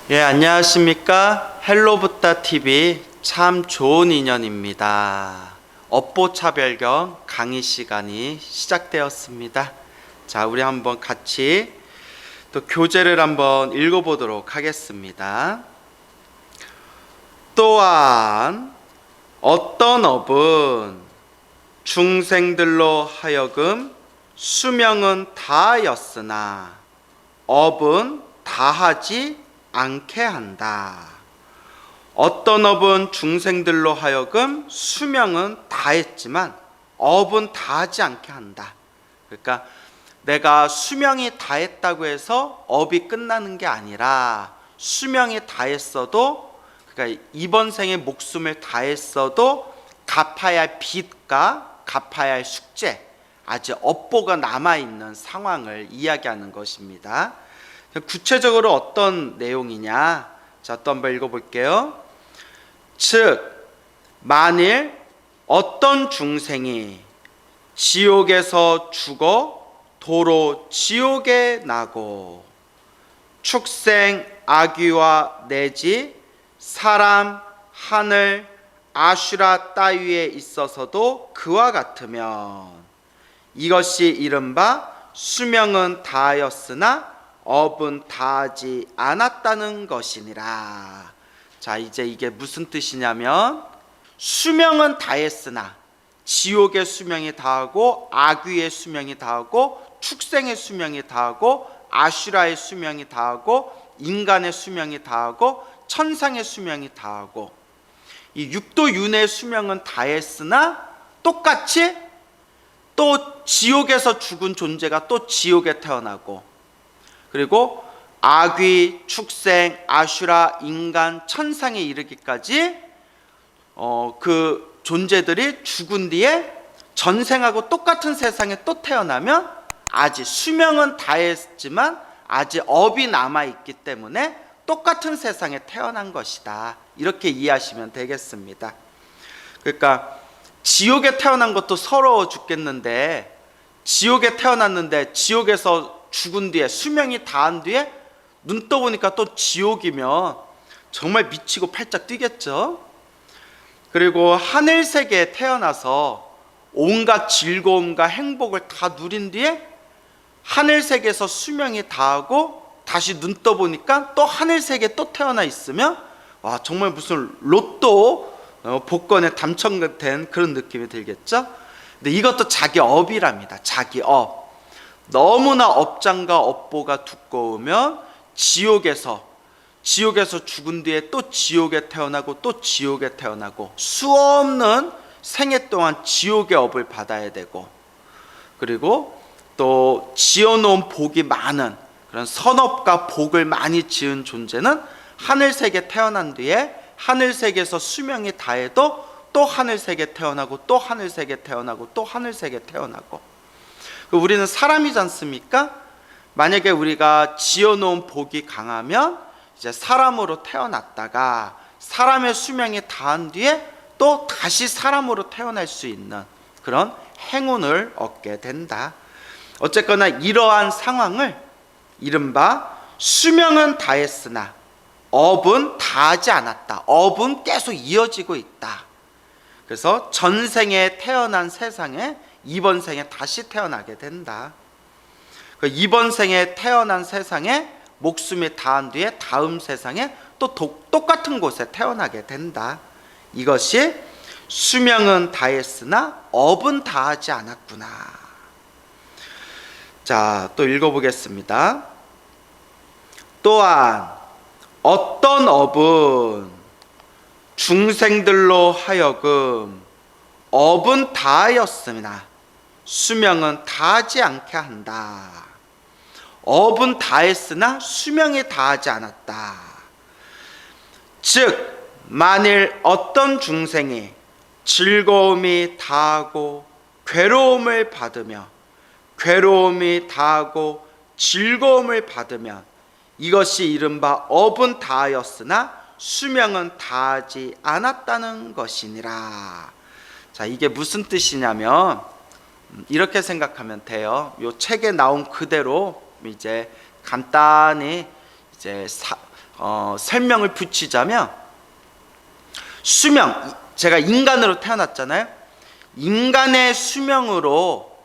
예, 안녕하십니까. 헬로부타 TV 참 좋은 인연입니다. 업보 차별경 강의 시간이 시작되었습니다. 자, 우리 한번 같이 또 교재를 한번 읽어보도록 하겠습니다. 또한 어떤 업은 중생들로 하여금 수명은 다하였으나 업은 다하지 않게 한다. 어떤 업은 중생들로 하여금 수명은 다했지만 업은 다하지 않게 한다. 그러니까 내가 수명이 다했다고 해서 업이 끝나는 게 아니라 수명이 다했어도, 그러니까 이번 생에 목숨을 다했어도 갚아야 할 빚과 갚아야 할 숙제, 아직 업보가 남아있는 상황을 이야기하는 것입니다. 구체적으로 어떤 내용이냐? 자, 또 한번 읽어볼게요. 즉, 만일 어떤 중생이 지옥에서 죽어 도로 지옥에 나고 축생, 아귀와 내지 사람, 하늘, 아슈라 따위에 있어서도 그와 같으면 이것이 이른바 수명은 다하였으나 업은 다하지 않았다는 것이니라. 자, 이제 이게 무슨 뜻이냐면, 수명은 다했으나 지옥의 수명이 다하고 아귀의 수명이 다하고 축생의 수명이 다하고 아슈라의 수명이 다하고 인간의 수명이 다하고 천상의 수명이 다하고 이 육도윤회의 수명은 다했으나 똑같이 또 지옥에서 죽은 존재가 또 지옥에 태어나고, 그리고 아귀, 축생, 아슈라, 인간, 천상에 이르기까지 그 존재들이 죽은 뒤에 전생하고 똑같은 세상에 또 태어나면 아직 수명은 다했지만 아직 업이 남아있기 때문에 똑같은 세상에 태어난 것이다. 이렇게 이해하시면 되겠습니다. 그러니까 지옥에 태어난 것도 서러워 죽겠는데, 지옥에 태어났는데 지옥에서 죽은 뒤에 수명이 다한 뒤에 눈 떠보니까 또 지옥이면 정말 미치고 팔짝 뛰겠죠. 그리고 하늘 세계에 태어나서 온갖 즐거움과 행복을 다 누린 뒤에 하늘 세계에서 수명이 다하고 다시 눈 떠보니까 또 하늘 세계에 또 태어나 있으면 와, 정말 무슨 로또 복권에 당첨된 그런 느낌이 들겠죠. 근데 이것도 자기 업이랍니다. 자기 업. 너무나 업장과 업보가 두꺼우면 지옥에서 죽은 뒤에 또 지옥에 태어나고 또 지옥에 태어나고 수없는 생애 동안 지옥의 업을 받아야 되고, 그리고 또 지어놓은 복이 많은 그런 선업과 복을 많이 지은 존재는 하늘세계 태어난 뒤에 하늘세계에서 수명이 다해도 또 하늘세계 태어나고 또 하늘세계 태어나고 또 하늘세계 태어나고. 우리는 사람이지 않습니까? 만약에 우리가 지어놓은 복이 강하면 이제 사람으로 태어났다가 사람의 수명이 다한 뒤에 또 다시 사람으로 태어날 수 있는 그런 행운을 얻게 된다. 어쨌거나 이러한 상황을 이른바 수명은 다했으나 업은 다하지 않았다. 업은 계속 이어지고 있다. 그래서 전생에 태어난 세상에 이번 생에 다시 태어나게 된다. 이번 생에 태어난 세상에 목숨이 다한 뒤에 다음 세상에 또 똑같은 곳에 태어나게 된다. 이것이 수명은 다했으나 업은 다하지 않았구나. 자, 또 읽어보겠습니다. 또한 어떤 업은 중생들로 하여금 업은 다하였으나 수명은 다하지 않게 한다. 업은 다했으나 수명이 다하지 않았다. 즉, 만일 어떤 중생이 즐거움이 다하고 괴로움을 받으며 괴로움이 다하고 즐거움을 받으면 이것이 이른바 업은 다하였으나 수명은 다하지 않았다는 것이니라. 자, 이게 무슨 뜻이냐면 이렇게 생각하면 돼요. 이 책에 나온 그대로 이제 간단히 이제 설명을 붙이자면, 수명, 제가 인간으로 태어났잖아요. 인간의 수명으로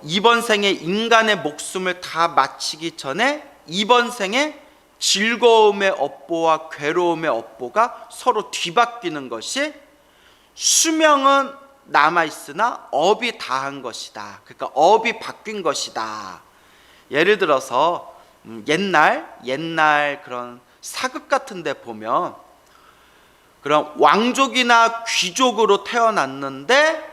이번 생에 인간의 목숨을 다 마치기 전에 이번 생에 즐거움의 업보와 괴로움의 업보가 서로 뒤바뀌는 것이, 수명은 남아있으나 업이 다한 것이다. 그러니까 업이 바뀐 것이다. 예를 들어서 옛날 그런 사극 같은 데 보면, 그런 왕족이나 귀족으로 태어났는데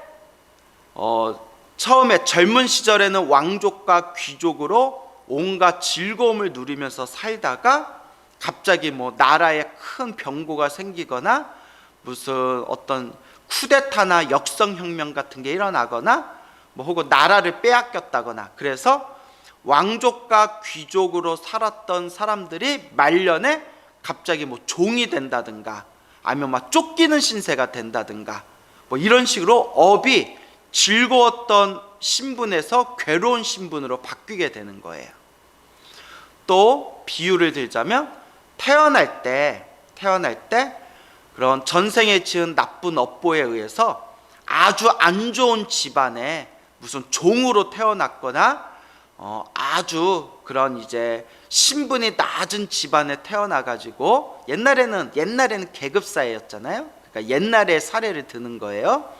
처음에 젊은 시절에는 왕족과 귀족으로 온갖 즐거움을 누리면서 살다가 갑자기 나라에 큰 병고가 생기거나 무슨 어떤 쿠데타나 역성혁명 같은 게 일어나거나 혹은 나라를 빼앗겼다거나, 그래서 왕족과 귀족으로 살았던 사람들이 말년에 갑자기 종이 된다든가 아니면 쫓기는 신세가 된다든가 이런 식으로 업이 즐거웠던 신분에서 괴로운 신분으로 바뀌게 되는 거예요. 또 비유를 들자면, 태어날 때 그런 전생에 지은 나쁜 업보에 의해서 아주 안 좋은 집안에 무슨 종으로 태어났거나 아주 그런 이제 신분이 낮은 집안에 태어나가지고, 옛날에는 계급사회였잖아요. 그러니까 옛날의 사례를 드는 거예요.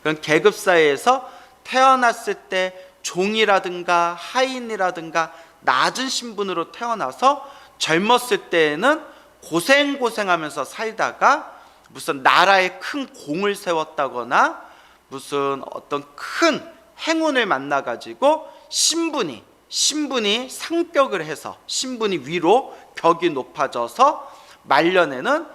그런 계급사회에서 태어났을 때 종이라든가 하인이라든가 낮은 신분으로 태어나서 젊었을 때에는 고생하면서 살다가 무슨 나라에 큰 공을 세웠다거나 무슨 어떤 큰 행운을 만나가지고 신분이 상격을 해서 신분이 위로 격이 높아져서 말년에는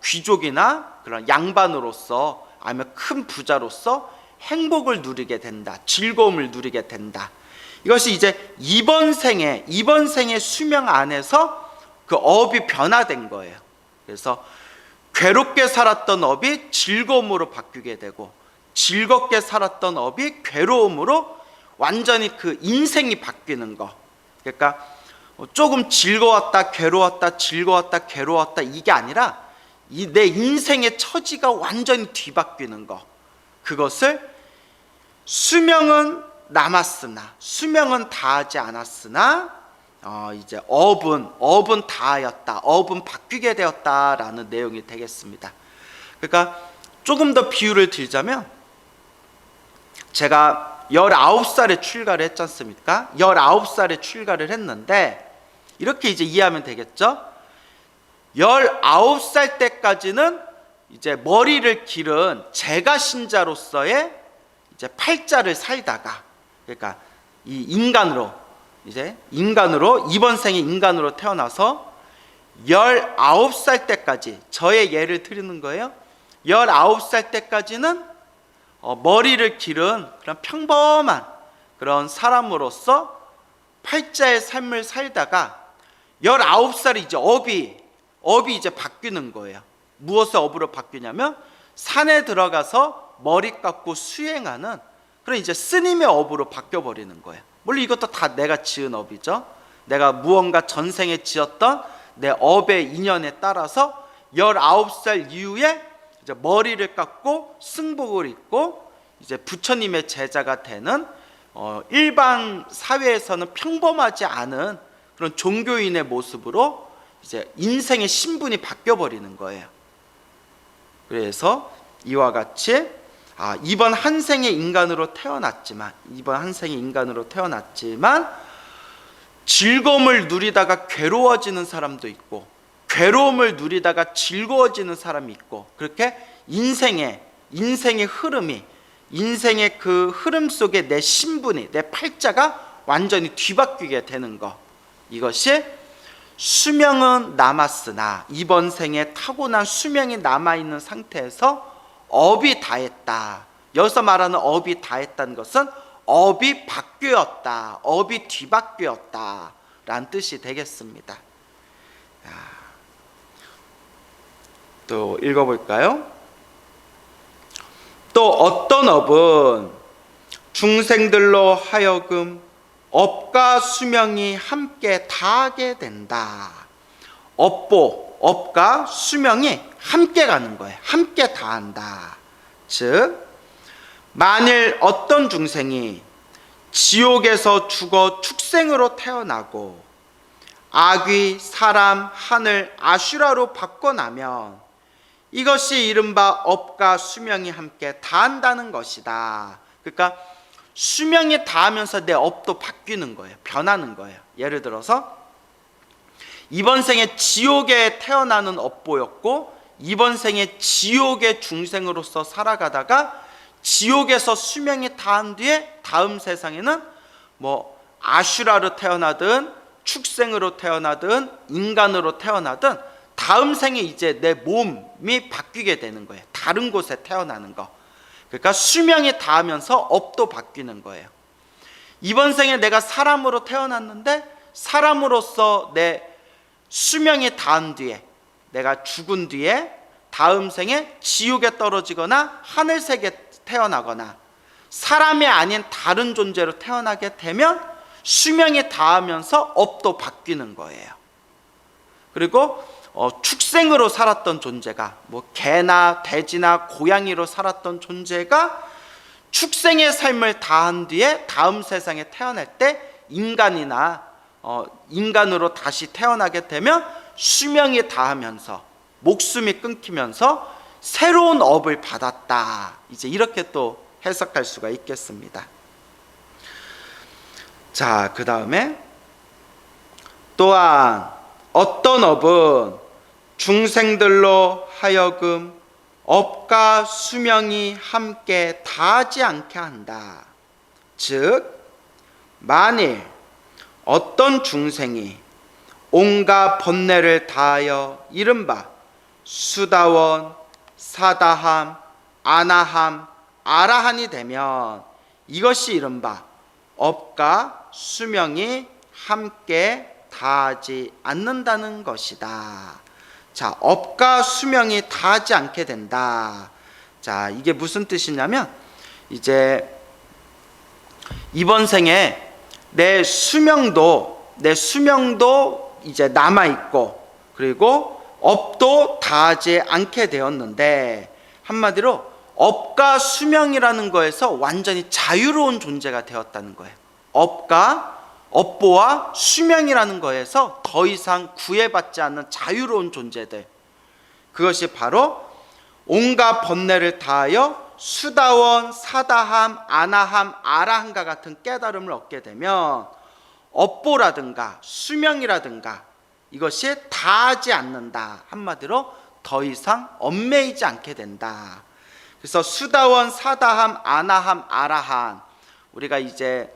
귀족이나 그런 양반으로서 아니면 큰 부자로서 행복을 누리게 된다. 즐거움을 누리게 된다. 이것이 이제 이번 생의 수명 안에서 그 업이 변화된 거예요. 그래서 괴롭게 살았던 업이 즐거움으로 바뀌게 되고, 즐겁게 살았던 업이 괴로움으로 완전히 그 인생이 바뀌는 거. 그러니까 조금 즐거웠다 괴로웠다 즐거웠다 괴로웠다 이게 아니라 내 인생의 처지가 완전히 뒤바뀌는 거. 그것을 수명은 남았으나, 수명은 다하지 않았으나 이제 업은 다하였다, 업은 바뀌게 되었다라는 내용이 되겠습니다. 그러니까 조금 더 비유를 들자면, 제가 19살에 출가를 했지 않습니까? 19살에 출가를 했는데 이렇게 이제 이해하면 되겠죠? 19살 때까지는 이제 머리를 기른 제가 신자로서의 이제 팔자를 살다가, 그러니까 이 인간으로 이번 생에 인간으로 태어나서 19살 때까지, 저의 예를 드리는 거예요. 19살 때까지는 머리를 기른 그런 평범한 그런 사람으로서 팔자의 삶을 살다가 19살이 이제 업이 이제 바뀌는 거예요. 무엇의 업으로 바뀌냐면, 산에 들어가서 머리 깎고 수행하는 그런 이제 스님의 업으로 바뀌어 버리는 거예요. 물론 이것도 다 내가 지은 업이죠. 내가 무언가 전생에 지었던 내 업의 인연에 따라서 19살 이후에 이제 머리를 깎고 승복을 입고 이제 부처님의 제자가 되는 일반 사회에서는 평범하지 않은 그런 종교인의 모습으로 이제 인생의 신분이 바뀌어 버리는 거예요. 그래서 이와 같이 이번 한 생의 인간으로 태어났지만 즐거움을 누리다가 괴로워지는 사람도 있고, 괴로움을 누리다가 즐거워지는 사람이 있고, 그렇게 인생의 흐름이, 인생의 그 흐름 속에 내 신분이, 내 팔자가 완전히 뒤바뀌게 되는 것, 이것이 수명은 남았으나, 이번 생에 타고난 수명이 남아있는 상태에서 업이 다했다. 여기서 말하는 업이 다했다는 것은 업이 바뀌었다, 업이 뒤바뀌었다 라는 뜻이 되겠습니다. 또 읽어볼까요? 또 어떤 업은 중생들로 하여금 업과 수명이 함께 다하게 된다. 업과 수명이 함께 가는 거예요. 함께 다한다. 즉 만일 어떤 중생이 지옥에서 죽어 축생으로 태어나고 아귀, 사람, 하늘, 아슈라로 바꿔나면 이것이 이른바 업과 수명이 함께 다한다는 것이다. 그러니까 수명이 다하면서 내 업도 바뀌는 거예요. 변하는 거예요. 예를 들어서 이번 생에 지옥에 태어나는 업보였고 이번 생에 지옥의 중생으로서 살아가다가 지옥에서 수명이 다한 뒤에 다음 세상에는 뭐 아슈라로 태어나든 축생으로 태어나든 인간으로 태어나든 다음 생에 이제 내 몸이 바뀌게 되는 거예요. 다른 곳에 태어나는 거. 그러니까 수명이 다하면서 업도 바뀌는 거예요. 이번 생에 내가 사람으로 태어났는데 사람으로서 내 수명이 다한 뒤에 내가 죽은 뒤에 다음 생에 지옥에 떨어지거나 하늘색에 태어나거나 사람이 아닌 다른 존재로 태어나게 되면 수명이 다하면서 업도 바뀌는 거예요. 그리고 축생으로 살았던 존재가 뭐 개나 돼지나 고양이로 살았던 존재가 축생의 삶을 다한 뒤에 다음 세상에 태어날 때 인간으로 다시 태어나게 되면 수명이 다하면서 목숨이 끊기면서 새로운 업을 받았다. 이제 이렇게 또 해석할 수가 있겠습니다. 자, 그 다음에 또한 어떤 업은 중생들로 하여금 업과 수명이 함께 다하지 않게 한다. 즉 만일 어떤 중생이 온갖 번뇌를 다하여 이른바 수다원, 사다함, 아나함, 아라한이 되면 이것이 이른바 업과 수명이 함께 다하지 않는다는 것이다. 자, 업과 수명이 다하지 않게 된다. 자, 이게 무슨 뜻이냐면 이제 이번 생에 내 수명도 이제 남아 있고 그리고 업도 다하지 않게 되었는데 한마디로 업과 수명이라는 거에서 완전히 자유로운 존재가 되었다는 거예요. 업보와 수명이라는 거에서 더 이상 구애받지 않는 자유로운 존재들, 그것이 바로 온갖 번뇌를 다하여 수다원, 사다함, 아나함, 아라함과 같은 깨달음을 얻게 되면 업보라든가 수명이라든가 이것이 다하지 않는다. 한마디로 더 이상 얽매이지 않게 된다. 그래서 수다원, 사다함, 아나함, 아라함, 우리가 이제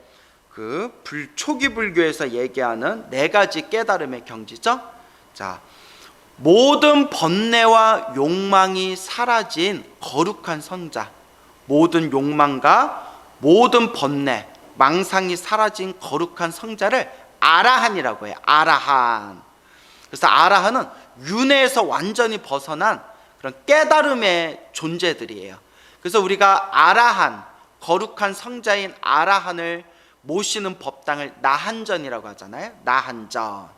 그 초기 불교에서 얘기하는 네 가지 깨달음의 경지죠. 자, 모든 번뇌와 욕망이 사라진 거룩한 선자, 모든 욕망과 모든 번뇌, 망상이 사라진 거룩한 성자를 아라한이라고 해요. 아라한. 그래서 아라한은 윤회에서 완전히 벗어난 그런 깨달음의 존재들이에요. 그래서 우리가 아라한, 거룩한 성자인 아라한을 모시는 법당을 나한전이라고 하잖아요. 나한전.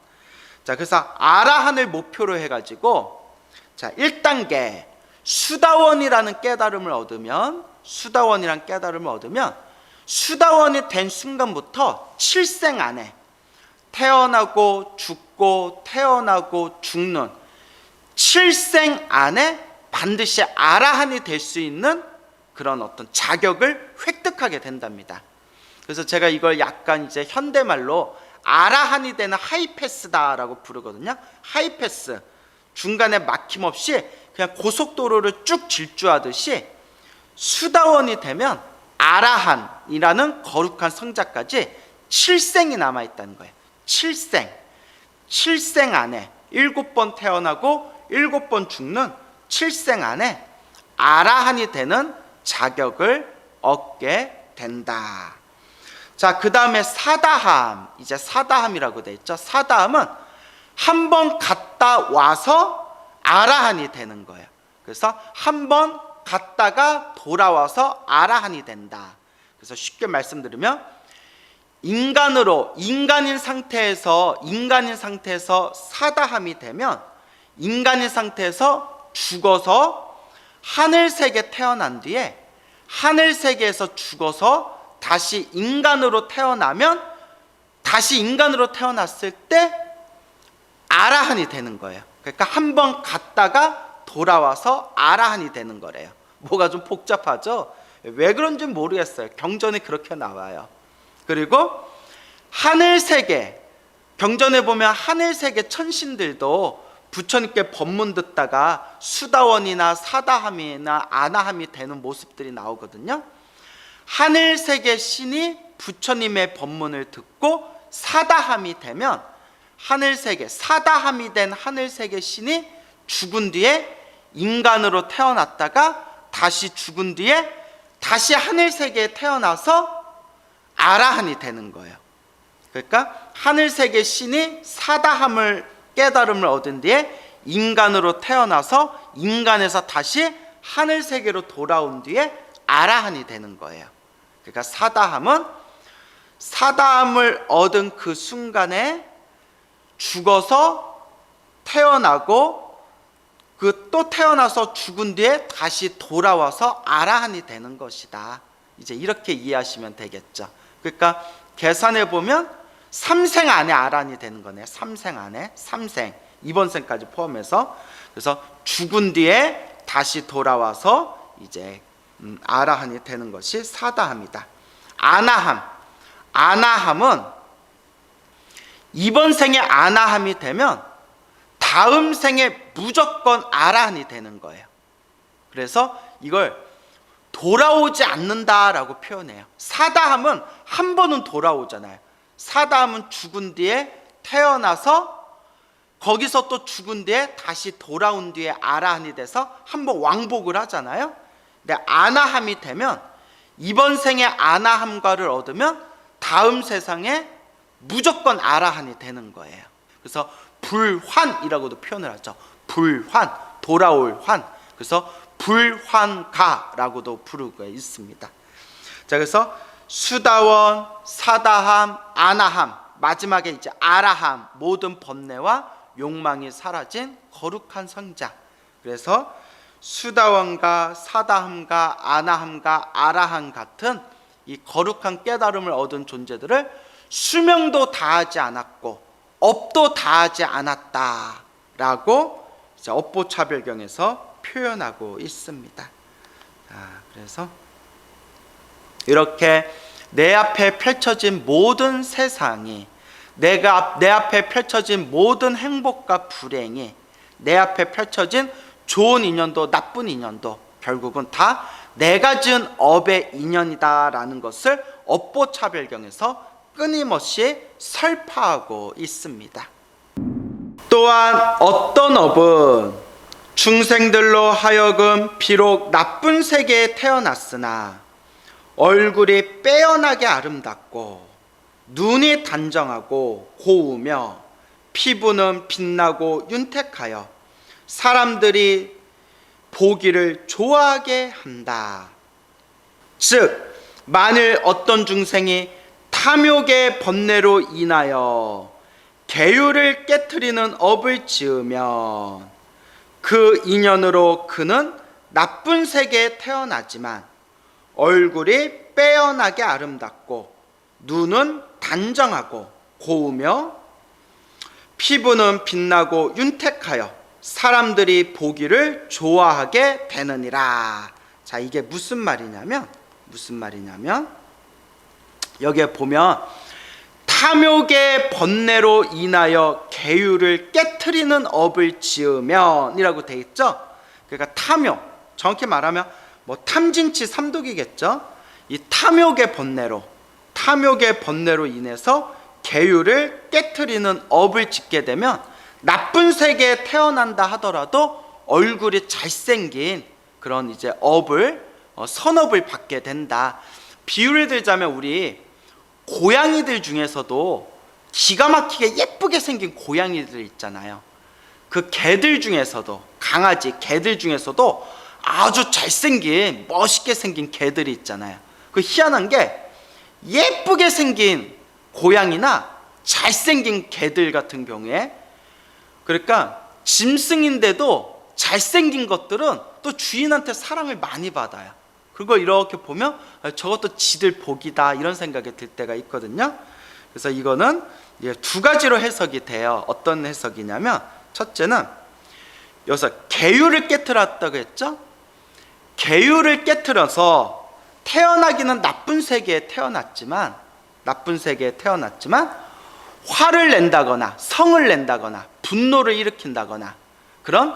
자, 그래서 아라한을 목표로 해가지고 자, 1단계 수다원이라는 깨달음을 얻으면 수다원이 된 순간부터 7생 안에 태어나고 죽고 태어나고 죽는 7생 안에 반드시 아라한이 될 수 있는 그런 어떤 자격을 획득하게 된답니다. 그래서 제가 이걸 약간 이제 현대말로 아라한이 되는 하이패스다라고 부르거든요. 하이패스, 중간에 막힘없이 그냥 고속도로를 쭉 질주하듯이 수다원이 되면 아라한이라는 거룩한 성자까지 7생이 남아있다는 거예요. 7생 안에 7번 태어나고 7번 죽는 7생 안에 아라한이 되는 자격을 얻게 된다. 자, 그 다음에 사다함, 이제 사다함이라고 되어 있죠. 사다함은 한 번 갔다 와서 아라한이 되는 거예요. 그래서 한 번 갔다가 돌아와서 아라한이 된다. 그래서 쉽게 말씀드리면 인간인 상태에서 사다함이 되면, 인간인 상태에서 죽어서 하늘세계 태어난 뒤에, 하늘세계에서 죽어서 다시 인간으로 태어나면, 다시 인간으로 태어났을 때 아라한이 되는 거예요. 그러니까 한번 갔다가 돌아와서 아라한이 되는 거래요. 뭐가 좀 복잡하죠? 왜 그런지 모르겠어요. 경전에 그렇게 나와요. 그리고 하늘세계, 경전에 보면 하늘세계 천신들도 부처님께 법문 듣다가 수다원이나 사다함이나 아나함이 되는 모습들이 나오거든요. 하늘세계 신이 부처님의 법문을 듣고 사다함이 되면, 하늘세계, 사다함이 된 하늘세계 신이 죽은 뒤에 인간으로 태어났다가 다시 죽은 뒤에 다시 하늘세계에 태어나서 아라한이 되는 거예요. 그러니까 하늘세계 신이 사다함을, 깨달음을 얻은 뒤에 인간으로 태어나서 인간에서 다시 하늘세계로 돌아온 뒤에 아라한이 되는 거예요. 그러니까 사다함을 얻은 그 순간에 죽어서 태어나고, 또 태어나서 죽은 뒤에 다시 돌아와서 아라한이 되는 것이다. 이제 이렇게 이해하시면 되겠죠. 그러니까 계산해 보면 3생 안에 아라한이 되는 거네요. 3생 안에, 3생, 이번 생까지 포함해서. 그래서 죽은 뒤에 다시 돌아와서 이제 아라한이 되는 것이 사다함이다. 아나함은 이번 생에 아나함이 되면 다음 생에 무조건 아라한이 되는 거예요. 그래서 이걸 돌아오지 않는다라고 표현해요. 사다함은 한 번은 돌아오잖아요. 사다함은 죽은 뒤에 태어나서 거기서 또 죽은 뒤에 다시 돌아온 뒤에 아라한이 돼서 한번 왕복을 하잖아요. 근데 아나함이 되면, 이번 생에 아나함과를 얻으면 다음 세상에 무조건 아라한이 되는 거예요. 그래서 불환이라고도 표현을 하죠. 불환, 돌아올 환. 그래서 불환가라고도 부르고 있습니다. 자, 그래서 수다원, 사다함, 아나함, 마지막에 이제 아라함, 모든 번뇌와 욕망이 사라진 거룩한 성자. 그래서 수다원과 사다함과 아나함과 아라함 같은 이 거룩한 깨달음을 얻은 존재들을 수명도 다하지 않았고 업도 다하지 않았다라고 이제 업보차별경에서 표현하고 있습니다. 그래서 이렇게 내 앞에 펼쳐진 모든 세상이, 내 앞에 펼쳐진 모든 행복과 불행이, 내 앞에 펼쳐진 좋은 인연도 나쁜 인연도 결국은 다 내가 지은 업의 인연이다라는 것을 업보차별경에서 끊임없이 설파하고 있습니다. 또한 어떤 업은 중생들로 하여금 비록 나쁜 세계에 태어났으나 얼굴이 빼어나게 아름답고 눈이 단정하고 고우며 피부는 빛나고 윤택하여 사람들이 보기를 좋아하게 한다. 즉 만일 어떤 중생이 탐욕의 번뇌로 인하여 계율을 깨트리는 업을 지으면 그 인연으로 그는 나쁜 세계에 태어나지만 얼굴이 빼어나게 아름답고 눈은 단정하고 고우며 피부는 빛나고 윤택하여 사람들이 보기를 좋아하게 되느니라. 자, 이게 무슨 말이냐면 여기에 보면 탐욕의 번뇌로 인하여 계율을 깨트리는 업을 지으면 이라고 돼 있죠. 그러니까 탐욕, 정확히 말하면 뭐 탐진치 삼독이겠죠. 이 탐욕의 번뇌로 인해서 계율을 깨트리는 업을 짓게 되면 나쁜 세계에 태어난다 하더라도 얼굴이 잘생긴 그런 이제 선업을 받게 된다. 비유를 들자면 우리 고양이들 중에서도 기가 막히게 예쁘게 생긴 고양이들 있잖아요. 그 개들 중에서도, 강아지 개들 중에서도 아주 잘생긴 멋있게 생긴 개들이 있잖아요. 그 희한한 게 예쁘게 생긴 고양이나 잘생긴 개들 같은 경우에, 그러니까 짐승인데도 잘생긴 것들은 또 주인한테 사랑을 많이 받아요. 그걸 이렇게 보면 저것도 지들 복이다 이런 생각이 들 때가 있거든요. 그래서 이거는 두 가지로 해석이 돼요. 어떤 해석이냐면, 첫째는 여기서 계율을 깨트렸다고 했죠. 계율을 깨트려서 태어나기는 나쁜 세계에 태어났지만 화를 낸다거나 성을 낸다거나 분노를 일으킨다거나, 그런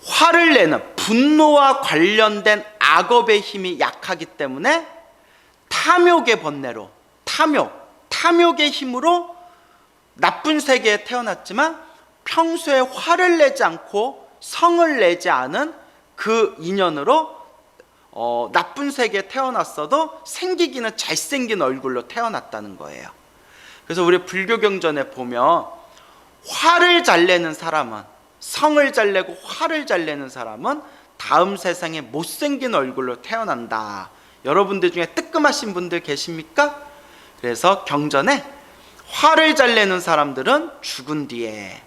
화를 내는 분노와 관련된 악업의 힘이 약하기 때문에 탐욕의 번뇌로, 탐욕의 힘으로 나쁜 세계에 태어났지만 평소에 화를 내지 않고 성을 내지 않은 그 인연으로 나쁜 세계에 태어났어도 생기기는 잘생긴 얼굴로 태어났다는 거예요. 그래서 우리 불교 경전에 보면 화를 잘 내는 사람은, 성을 잘 내고 화를 잘 내는 사람은 다음 세상에 못생긴 얼굴로 태어난다. 여러분들 중에 뜨끔하신 분들 계십니까? 그래서 경전에 화를 잘 내는 사람들은 죽은 뒤에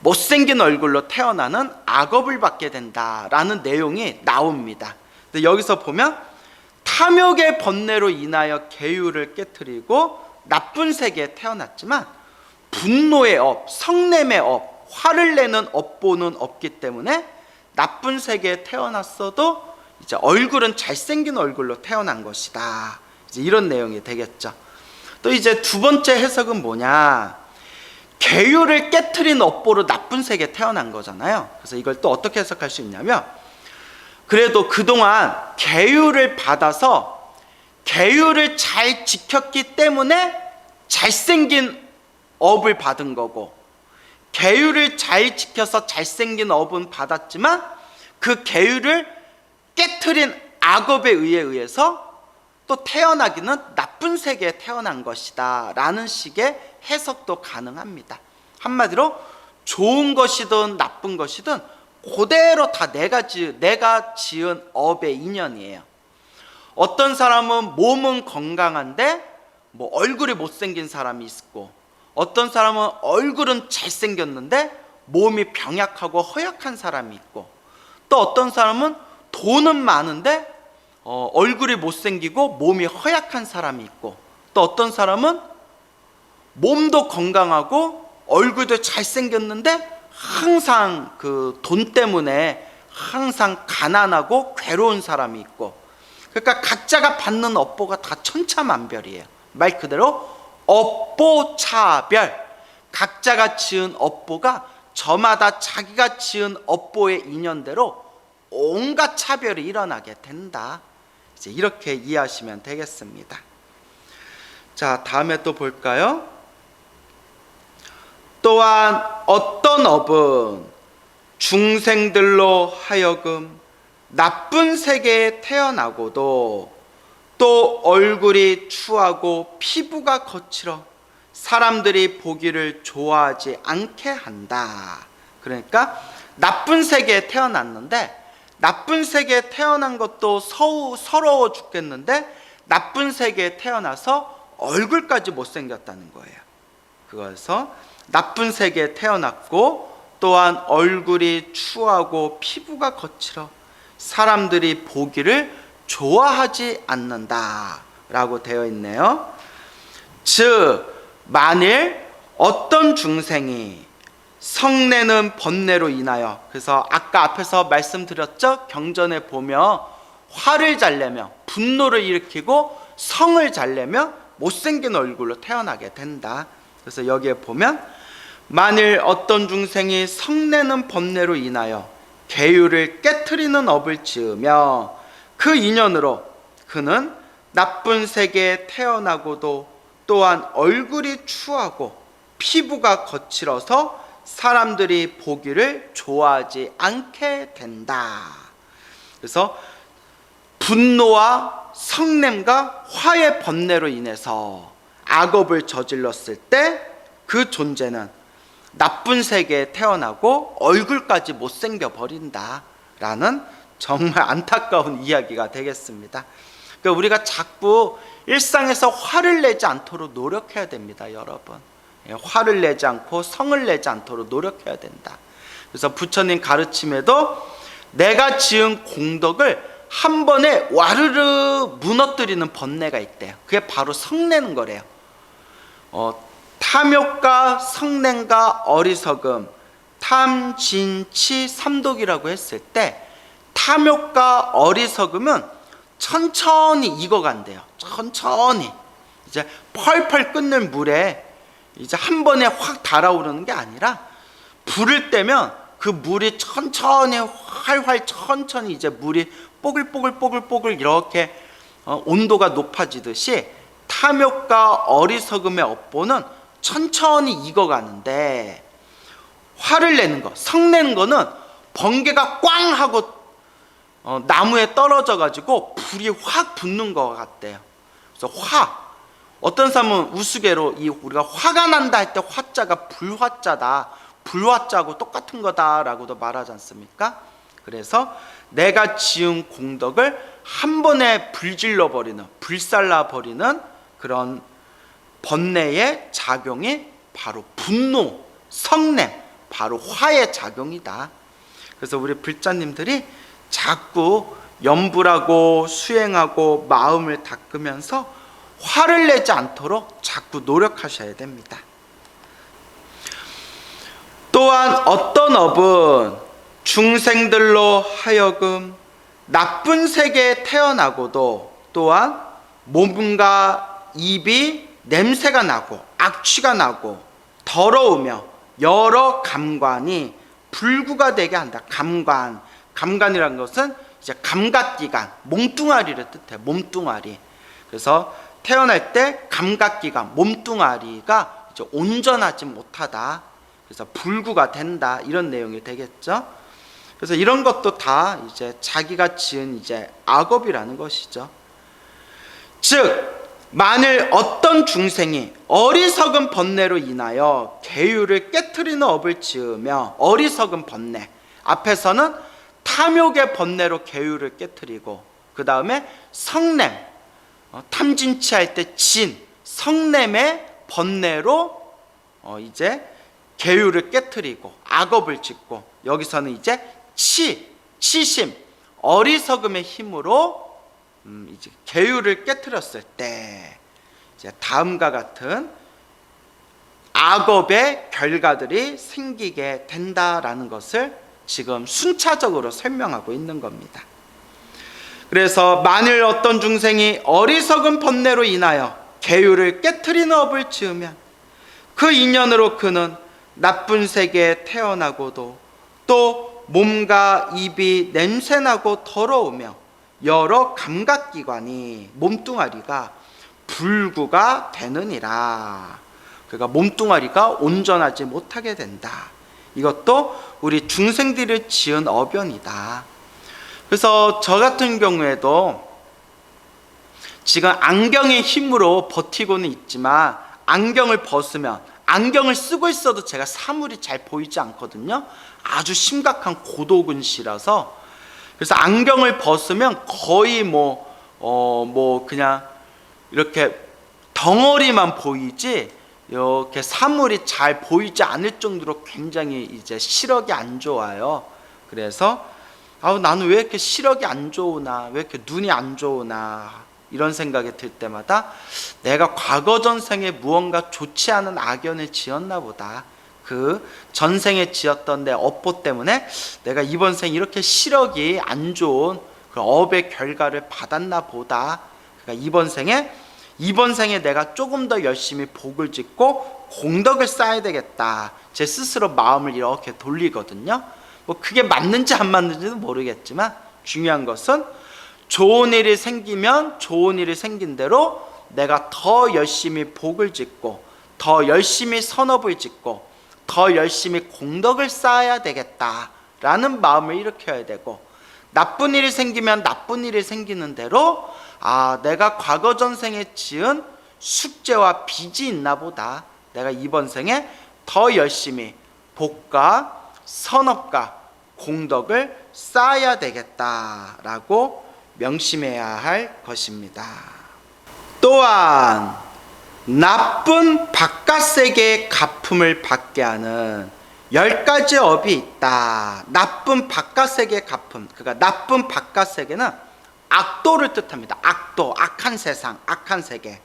못생긴 얼굴로 태어나는 악업을 받게 된다라는 내용이 나옵니다. 근데 여기서 보면 탐욕의 번뇌로 인하여 계율을 깨트리고 나쁜 세계에 태어났지만 분노의 업, 성냄의 업, 화를 내는 업보는 없기 때문에 나쁜 세계에 태어났어도 이제 얼굴은 잘생긴 얼굴로 태어난 것이다. 이제 이런 내용이 되겠죠. 또 이제 두 번째 해석은 뭐냐? 계율을 깨트린 업보로 나쁜 세계에 태어난 거잖아요. 그래서 이걸 또 어떻게 해석할 수 있냐면, 그래도 그동안 계율을 받아서 계율을 잘 지켰기 때문에 잘생긴 업을 받은 거고, 계율을 잘 지켜서 잘생긴 업은 받았지만 그 계율을 깨트린 악업에 의해서 또 태어나기는 나쁜 세계에 태어난 것이다 라는 식의 해석도 가능합니다. 한마디로 좋은 것이든 나쁜 것이든 그대로 다 내가 지은 업의 인연이에요. 어떤 사람은 몸은 건강한데 얼굴이 못생긴 사람이 있고, 어떤 사람은 얼굴은 잘생겼는데 몸이 병약하고 허약한 사람이 있고, 또 어떤 사람은 돈은 많은데 얼굴이 못생기고 몸이 허약한 사람이 있고, 또 어떤 사람은 몸도 건강하고 얼굴도 잘생겼는데 항상 그 돈 때문에 항상 가난하고 괴로운 사람이 있고, 그러니까 각자가 받는 업보가 다 천차만별이에요. 말 그대로 업보차별, 각자가 지은 업보가 저마다 자기가 지은 업보의 인연대로 온갖 차별이 일어나게 된다. 이제 이렇게 이해하시면 되겠습니다. 자, 다음에 또 볼까요? 또한 어떤 업은 중생들로 하여금 나쁜 세계에 태어나고도 또 얼굴이 추하고 피부가 거칠어 사람들이 보기를 좋아하지 않게 한다. 그러니까 나쁜 세계에 태어났는데, 나쁜 세계에 태어난 것도 서러워 죽겠는데 나쁜 세계에 태어나서 얼굴까지 못생겼다는 거예요. 그래서 나쁜 세계에 태어났고 또한 얼굴이 추하고 피부가 거칠어 사람들이 보기를 좋아하지 않는다 라고 되어 있네요. 즉 만일 어떤 중생이 성내는 번뇌로 인하여, 그래서 아까 앞에서 말씀드렸죠? 경전에 보면 화를 잘 내며 분노를 일으키고 성을 잘 내며 못생긴 얼굴로 태어나게 된다. 그래서 여기에 보면 만일 어떤 중생이 성내는 번뇌로 인하여 계율을 깨트리는 업을 지으며 그 인연으로 그는 나쁜 세계에 태어나고도 또한 얼굴이 추하고 피부가 거칠어서 사람들이 보기를 좋아하지 않게 된다. 그래서 분노와 성냄과 화의 번뇌로 인해서 악업을 저질렀을 때 그 존재는 나쁜 세계에 태어나고 얼굴까지 못생겨 버린다 라는 정말 안타까운 이야기가 되겠습니다. 그러니까 우리가 자꾸 일상에서 화를 내지 않도록 노력해야 됩니다, 여러분. 화를 내지 않고 성을 내지 않도록 노력해야 된다. 그래서 부처님 가르침에도 내가 지은 공덕을 한 번에 와르르 무너뜨리는 번뇌가 있대요. 그게 바로 성내는 거래요. 탐욕과 성냄과 어리석음, 탐진치 삼독이라고 했을 때 탐욕과 어리석음은 천천히 익어간대요. 천천히 이제 펄펄 끓는 물에 이제 한 번에 확 달아오르는 게 아니라 불을 떼면 그 물이 천천히 활활 천천히 이제 물이 뽀글뽀글 이렇게 온도가 높아지듯이 탐욕과 어리석음의 업보는 천천히 익어가는데, 화를 내는 거, 성내는 거는 번개가 꽝 하고 나무에 떨어져 가지고 불이 확 붙는 것 같대요. 그래서 어떤 사람은 우스개로 우리가 화가 난다 할 때 화자가 불화자다, 불화자하고 똑같은 거다라고도 말하지 않습니까? 그래서 내가 지은 공덕을 한 번에 불질러 버리는, 불살라 버리는 그런 번뇌의 작용이 바로 분노, 성냄, 바로 화의 작용이다. 그래서 우리 불자님들이 자꾸 염불하고 수행하고 마음을 닦으면서 화를 내지 않도록 자꾸 노력하셔야 됩니다. 또한 어떤 업은 중생들로 하여금 나쁜 세계에 태어나고도 또한 몸과 입이 냄새가 나고 악취가 나고 더러우며 여러 감관이 불구가 되게 한다. 감관이라는 것은 이제 감각기관, 몸뚱아리를 뜻해. 몸뚱아리. 그래서 태어날 때 감각기관, 몸뚱아리가 이제 온전하지 못하다. 그래서 불구가 된다. 이런 내용이 되겠죠. 그래서 이런 것도 다 이제 자기가 지은 이제 악업이라는 것이죠. 즉 만일 어떤 중생이 어리석은 번뇌로 인하여 계율을 깨트리는 업을 지으며, 어리석은 번뇌, 앞에서는 탐욕의 번뇌로 계율을 깨트리고, 그 다음에 성냄, 탐진치할 때 성냄의 번뇌로 이제 계율을 깨트리고 악업을 짓고, 여기서는 이제 치심, 어리석음의 힘으로 이제 계율을 깨트렸을 때 이제 다음과 같은 악업의 결과들이 생기게 된다라는 것을 지금 순차적으로 설명하고 있는 겁니다. 그래서 만일 어떤 중생이 어리석은 번뇌로 인하여 계율을 깨트리는 업을 지으면 그 인연으로 그는 나쁜 세계에 태어나고도 또 몸과 입이 냄새나고 더러우며 여러 감각기관이, 몸뚱아리가 불구가 되느니라. 그러니까 몸뚱아리가 온전하지 못하게 된다. 이것도 우리 중생들이 지은 어변이다. 그래서 저 같은 경우에도 지금 안경의 힘으로 버티고는 있지만, 안경을 벗으면, 안경을 쓰고 있어도 제가 사물이 잘 보이지 않거든요. 아주 심각한 고도근시라서. 그래서 안경을 벗으면 거의 그냥 이렇게 덩어리만 보이지 이렇게 사물이 잘 보이지 않을 정도로 굉장히 이제 시력이 안 좋아요. 그래서 나는 왜 이렇게 시력이 안 좋으나, 왜 이렇게 눈이 안 좋으나, 이런 생각이 들 때마다 내가 과거 전생에 무언가 좋지 않은 악연을 지었나 보다. 그 전생에 지었던 내 업보 때문에 내가 이번 생 이렇게 시력이 안 좋은 그 업의 결과를 받았나 보다. 그러니까 이번 생에 내가 조금 더 열심히 복을 짓고 공덕을 쌓아야 되겠다. 제 스스로 마음을 이렇게 돌리거든요. 그게 맞는지 안 맞는지는 모르겠지만, 중요한 것은 좋은 일이 생기면 좋은 일이 생긴 대로 내가 더 열심히 복을 짓고, 더 열심히 선업을 짓고, 더 열심히 공덕을 쌓아야 되겠다라는 마음을 일으켜야 되고, 나쁜 일이 생기면 나쁜 일이 생기는 대로 내가 과거 전생에 지은 숙제와 빚이 있나 보다. 내가 이번 생에 더 열심히 복과 선업과 공덕을 쌓아야 되겠다라고 명심해야 할 것입니다. 또한 나쁜 바깥세계의 가품을 받게 하는 10가지 업이 있다. 나쁜 바깥세계의 가품, 그러니까 나쁜 바깥세계는 악도를 뜻합니다. 악도, 악한 세상, 악한 세계.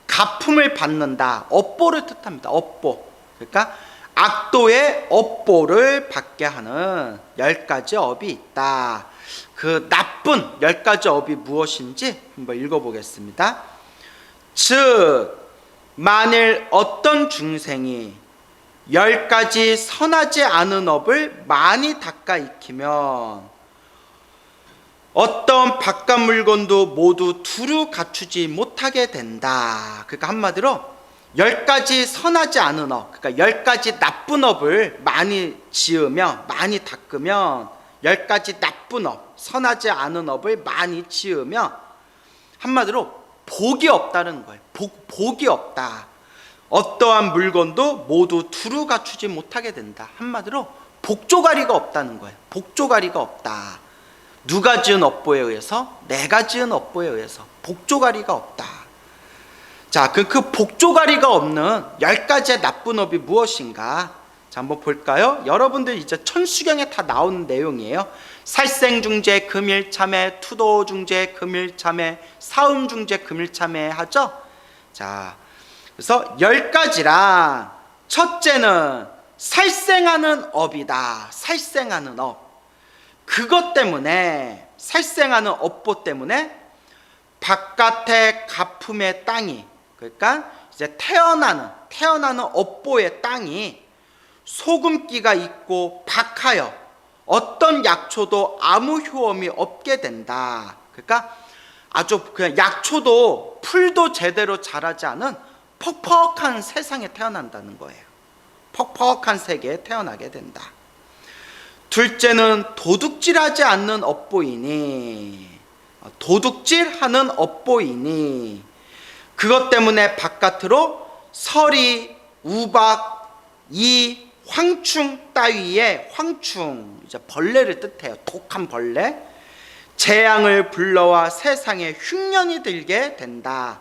가품을 받는다, 업보를 뜻합니다. 업보, 그러니까 악도의 업보를 받게 하는 10가지 업이 있다. 그 나쁜 10가지 업이 무엇인지 한번 읽어보겠습니다. 즉 만일 어떤 중생이 10가지 선하지 않은 업을 많이 닦아 익히면 어떤 바깥 물건도 모두 두루 갖추지 못하게 된다. 그러니까 한마디로 10가지 선하지 않은 업, 그러니까 10가지 나쁜 업을 많이 지으면, 많이 닦으면 10가지 나쁜 업, 선하지 않은 업을 많이 지으면 한마디로 복이 없다는 거예요. 복이 없다. 어떠한 물건도 모두 두루 갖추지 못하게 된다. 한마디로 복조가리가 없다는 거예요. 복조가리가 없다. 누가 지은 업보에 의해서? 내가 지은 업보에 의해서 복조가리가 없다. 자, 그 복조가리가 없는 10가지의 나쁜 업이 무엇인가? 자, 한번 볼까요? 여러분들 이제 천수경에 다 나오는 내용이에요. 살생중재 금일참회, 투도중재 금일참회, 사음중재 금일참회 하죠? 자, 그래서 10가지랑 첫째는 살생하는 업이다. 살생하는 업. 그것 때문에, 살생하는 업보 때문에 바깥의 가품의 땅이, 그러니까 이제 태어나는 업보의 땅이 소금기가 있고 박하여 어떤 약초도 아무 효험이 없게 된다. 그러니까 아주 그냥 약초도 풀도 제대로 자라지 않은 퍽퍽한 세상에 태어난다는 거예요. 퍽퍽한 세계에 태어나게 된다. 둘째는 도둑질하지 않는 업보이니, 도둑질하는 업보이니 그것 때문에 바깥으로 서리, 우박, 이, 황충 따위의, 황충 이제 벌레를 뜻해요. 독한 벌레, 재앙을 불러와 세상에 흉년이 들게 된다.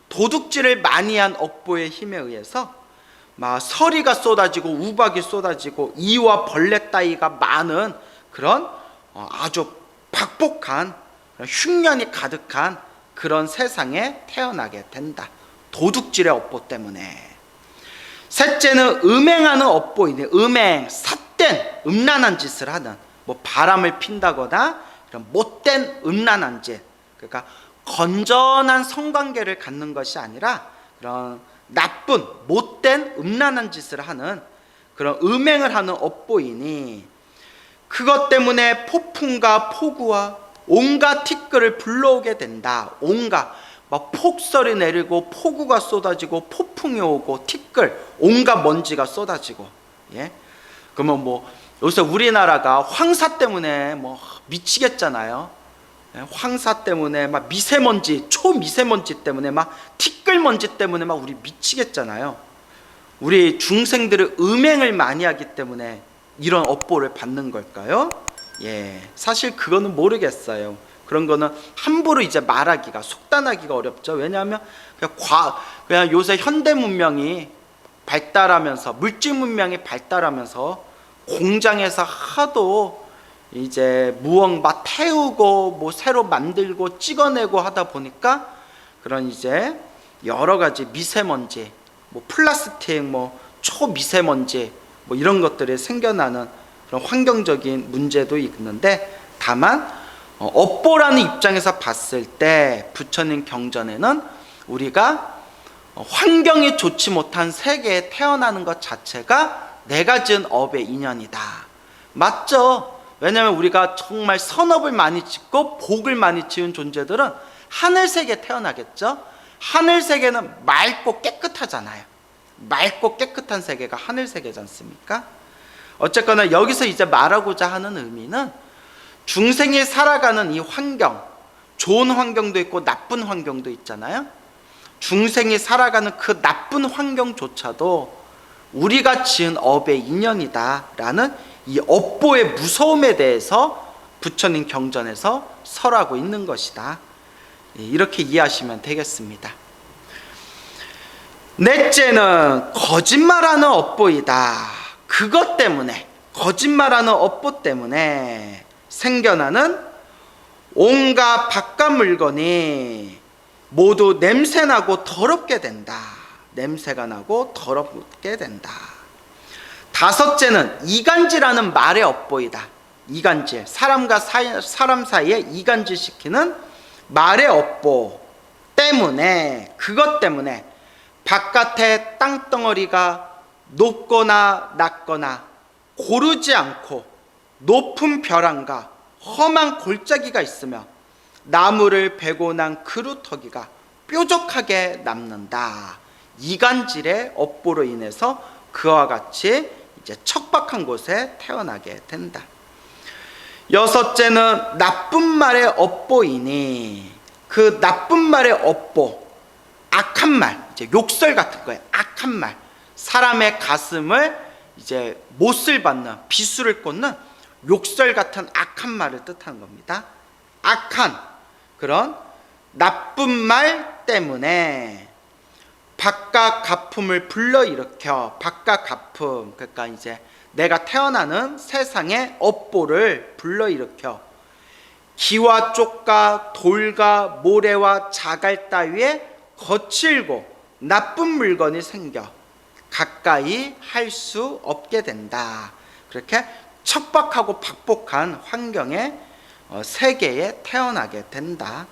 도둑질을 많이 한 업보의 힘에 의해서 막 서리가 쏟아지고 우박이 쏟아지고 이와 벌레 따위가 많은 그런 아주 박복한 흉년이 가득한 그런 세상에 태어나게 된다. 도둑질의 업보 때문에. 셋째는 음행하는 업보이네. 음행, 삿된 음란한 짓을 하는, 뭐 바람을 핀다거나 이런 못된 음란한 짓, 그러니까 건전한 성관계를 갖는 것이 아니라 그런 나쁜 못된 음란한 짓을 하는 그런 음행을 하는 업보이니 그것 때문에 폭풍과 폭우와 온갖 티끌을 불러오게 된다. 온갖 막 폭설이 내리고 폭우가 쏟아지고 폭풍이 오고 티끌, 온갖 먼지가 쏟아지고. 예? 그러면 뭐 요새 우리나라가 황사 때문에 뭐 미치겠잖아요. 예? 황사 때문에 막 미세먼지, 초미세먼지 때문에 막 티끌 먼지 때문에 막 우리 미치겠잖아요. 우리 중생들은 음행을 많이 하기 때문에 이런 업보를 받는 걸까요? 예, 사실 그거는 모르겠어요. 그런 거는 함부로 이제 말하기가, 속단하기가 어렵죠. 왜냐하면 그냥 요새 현대 문명이 발달하면서, 물질 문명이 발달하면서 공장에서 하도 이제 무언가 막 태우고 뭐 새로 만들고 찍어내고 하다 보니까 그런 이제 여러 가지 미세먼지, 뭐 플라스틱, 뭐 초미세먼지, 뭐 이런 것들이 생겨나는 그런 환경적인 문제도 있는데, 다만 업보라는 입장에서 봤을 때 부처님 경전에는 우리가 환경이 좋지 못한 세계에 태어나는 것 자체가 내가 지은 업의 인연이다. 맞죠? 왜냐하면 우리가 정말 선업을 많이 짓고 복을 많이 지은 존재들은 하늘세계에 태어나겠죠? 하늘세계는 맑고 깨끗하잖아요. 맑고 깨끗한 세계가 하늘세계지 않습니까? 어쨌거나 여기서 이제 말하고자 하는 의미는 중생이 살아가는 이 환경, 좋은 환경도 있고 나쁜 환경도 있잖아요. 중생이 살아가는 그 나쁜 환경조차도 우리가 지은 업의 인연이다 라는 이 업보의 무서움에 대해서 부처님 경전에서 설하고 있는 것이다. 이렇게 이해하시면 되겠습니다. 넷째는 거짓말하는 업보이다. 그것 때문에, 거짓말하는 업보 때문에 생겨나는 온갖 바깥 물건이 모두 냄새나고 더럽게 된다. 냄새가 나고 더럽게 된다. 다섯째는 이간질하는 말의 업보이다. 이간질, 사람과 사람 사이에 이간질 시키는 말의 업보 때문에, 그것 때문에 바깥에 땅덩어리가 높거나 낮거나 고르지 않고 높은 벼랑과 험한 골짜기가 있으며 나무를 베고 난 그루터기가 뾰족하게 남는다. 이간질의 업보로 인해서 그와 같이 이제 척박한 곳에 태어나게 된다. 여섯째는 나쁜 말의 업보이니, 그 나쁜 말의 업보, 악한 말, 이제 욕설 같은 거예요. 악한 말, 사람의 가슴을 이제 못을 받는, 비수를 꽂는 욕설 같은 악한 말을 뜻하는 겁니다. 악한 그런 나쁜 말 때문에 바깥 가품을 불러일으켜, 바깥 가품, 그러니까 이제 내가 태어나는 세상의 업보를 불러일으켜 기와 쪽과 돌과 모래와 자갈 따위에 거칠고 나쁜 물건이 생겨 가까이 할 수 없게 된다. 그렇게 척박하고 박복한 환경의 세계에 태어나게 된다.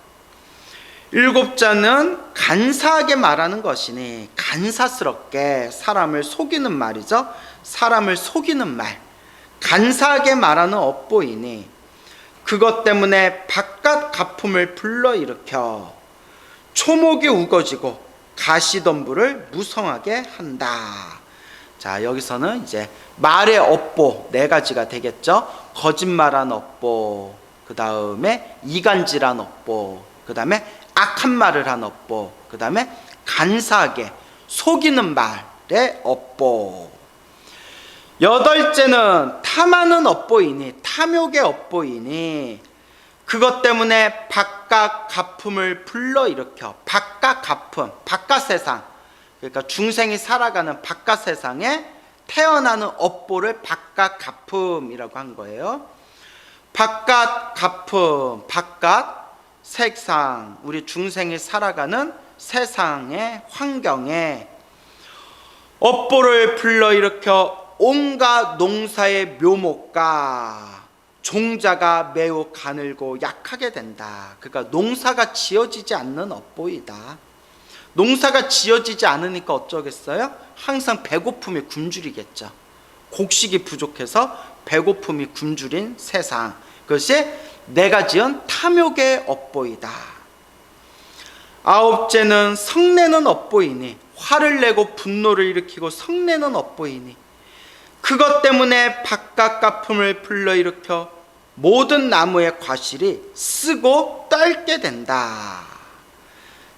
일곱자는 간사하게 말하는 것이니, 간사스럽게 사람을 속이는 말이죠. 사람을 속이는 말, 간사하게 말하는 업보이니 그것 때문에 바깥 가품을 불러일으켜 초목이 우거지고 가시덤불을 무성하게 한다. 자, 여기서는 이제 말의 업보 네 가지가 되겠죠. 거짓말한 업보, 그 다음에 이간질한 업보, 그 다음에 악한 말을 한 업보, 그 다음에 간사하게 속이는 말의 업보. 여덟째는 탐하는 업보이니, 탐욕의 업보이니 그것 때문에 바깥 가품을 불러일으켜, 바깥 가품, 바깥 세상, 그러니까 중생이 살아가는 바깥 세상에 태어나는 업보를 바깥 가품이라고 한 거예요. 바깥 가품, 바깥 세상, 우리 중생이 살아가는 세상의 환경에 업보를 불러일으켜 온갖 농사의 묘목과 종자가 매우 가늘고 약하게 된다. 그러니까 농사가 지어지지 않는 업보이다. 농사가 지어지지 않으니까 어쩌겠어요? 항상 배고픔이 굶주리겠죠. 곡식이 부족해서 배고픔이 굶주린 세상, 그것이 내가 지은 탐욕의 업보이다. 아홉째는 성내는 업보이니, 화를 내고 분노를 일으키고 성내는 업보이니 그것 때문에 바깥 가품을 불러일으켜 모든 나무의 과실이 쓰고 떨게 된다.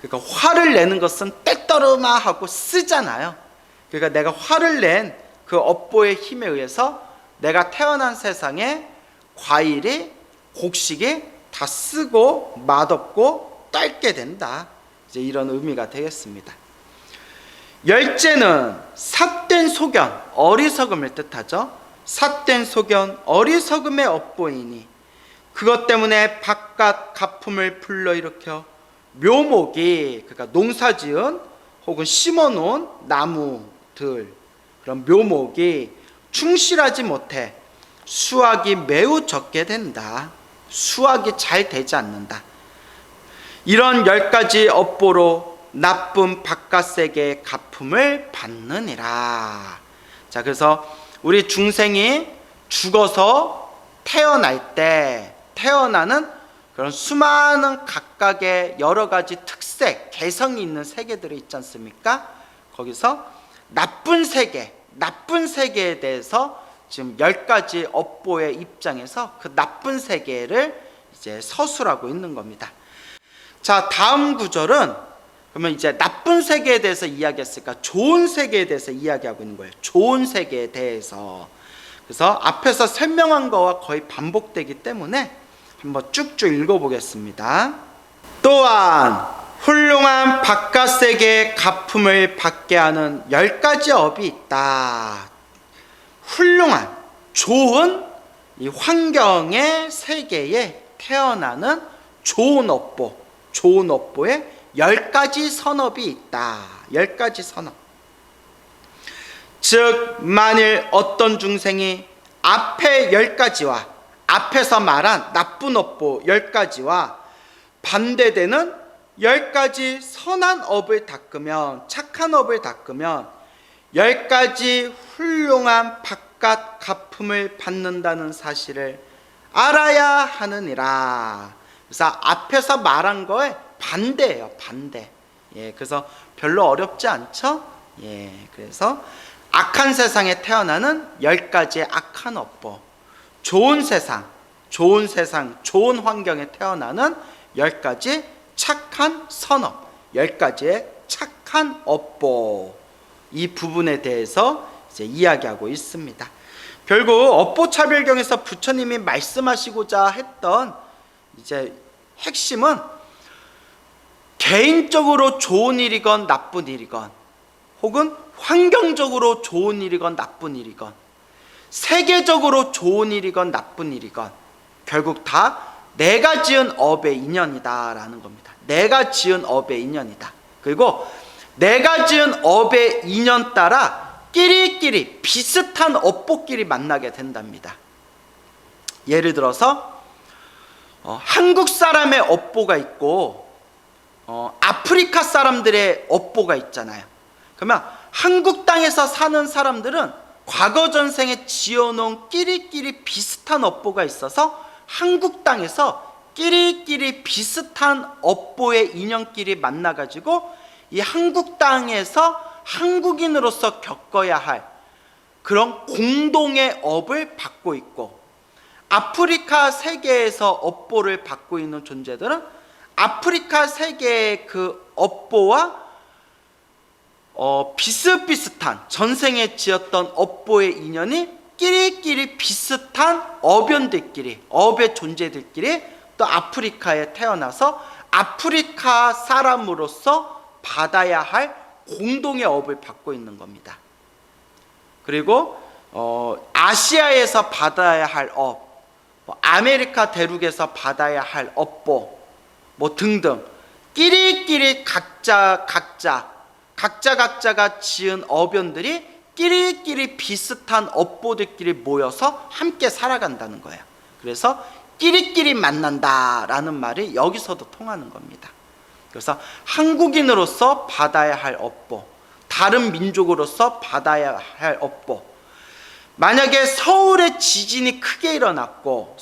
그러니까 화를 내는 것은 때떠르마하고 쓰잖아요. 그러니까 내가 화를 낸 그 업보의 힘에 의해서 내가 태어난 세상에 과일이, 곡식이 다 쓰고 맛없고 떨게 된다. 이제 이런 의미가 되겠습니다. 열째는 삿된 소견, 어리석음을 뜻하죠. 삿된 소견, 어리석음의 업보이니 그것 때문에 바깥 가품을 불러일으켜 묘목이, 그러니까 농사지은 혹은 심어놓은 나무들, 그런 묘목이 충실하지 못해 수확이 매우 적게 된다. 수확이 잘 되지 않는다. 이런 10가지 업보로 나쁜 바깥 세계의 가품을 받느니라. 자, 그래서 우리 중생이 죽어서 태어날 때 태어나는 그런 수많은 각각의 여러 가지 특색, 개성이 있는 세계들이 있지 않습니까? 거기서 나쁜 세계에 대해서 지금 10가지 업보의 입장에서 그 나쁜 세계를 이제 서술하고 있는 겁니다. 자, 다음 구절은 그러면 이제 나쁜 세계에 대해서 이야기했으니까 좋은 세계에 대해서 이야기하고 있는 거예요. 좋은 세계에 대해서. 그래서 앞에서 설명한 거와 거의 반복되기 때문에 한번 쭉쭉 읽어보겠습니다. 또한 훌륭한 바깥세계의 가품을 받게 하는 10가지 업이 있다. 훌륭한, 좋은 이 환경의 세계에 태어나는 좋은 업보, 좋은 업보에 10가지 선업이 있다. 10가지 선업. 즉 만일 어떤 중생이 앞에 10가지와 앞에서 말한 나쁜 업보 10가지와 반대되는 10가지 선한 업을 닦으면, 착한 업을 닦으면 10가지 훌륭한 바깥 가품을 받는다는 사실을 알아야 하느니라. 그래서 앞에서 말한 거에 반대예요. 반대. 예, 그래서 별로 어렵지 않죠? 예, 그래서 악한 세상에 태어나는 10가지의 악한 업보, 좋은 세상, 좋은 환경에 태어나는 10가지 착한 선업, 10가지의 착한 업보, 이 부분에 대해서 이제 이야기하고 있습니다. 결국 업보차별경에서 부처님이 말씀하시고자 했던 이제 핵심은 개인적으로 좋은 일이건 나쁜 일이건, 혹은 환경적으로 좋은 일이건 나쁜 일이건, 세계적으로 좋은 일이건 나쁜 일이건 결국 다 내가 지은 업의 인연이다라는 겁니다. 내가 지은 업의 인연이다. 그리고 내가 지은 업의 인연 따라 끼리끼리 비슷한 업보끼리 만나게 된답니다. 예를 들어서 한국 사람의 업보가 있고 아프리카 사람들의 업보가 있잖아요. 그러면 한국 땅에서 사는 사람들은 과거 전생에 지어놓은 끼리끼리 비슷한 업보가 있어서 한국 땅에서 끼리끼리 비슷한 업보의 인연끼리 만나가지고 이 한국 땅에서 한국인으로서 겪어야 할 그런 공동의 업을 받고 있고, 아프리카 세계에서 업보를 받고 있는 존재들은 아프리카 세계의 그 업보와 비슷비슷한 전생에 지었던 업보의 인연이 끼리끼리 비슷한 어변들끼리, 업의 존재들끼리 또 아프리카에 태어나서 아프리카 사람으로서 받아야 할 공동의 업을 받고 있는 겁니다. 그리고 아시아에서 받아야 할 업, 아메리카 대륙에서 받아야 할 업보 등등 끼리끼리 각자가 지은 어변들이 끼리끼리 비슷한 업보들끼리 모여서 함께 살아간다는 거예요. 그래서 끼리끼리 만난다라는 말이 여기서도 통하는 겁니다. 그래서 한국인으로서 받아야 할 업보, 다른 민족으로서 받아야 할 업보. 만약에 서울에 지진이 크게 일어났고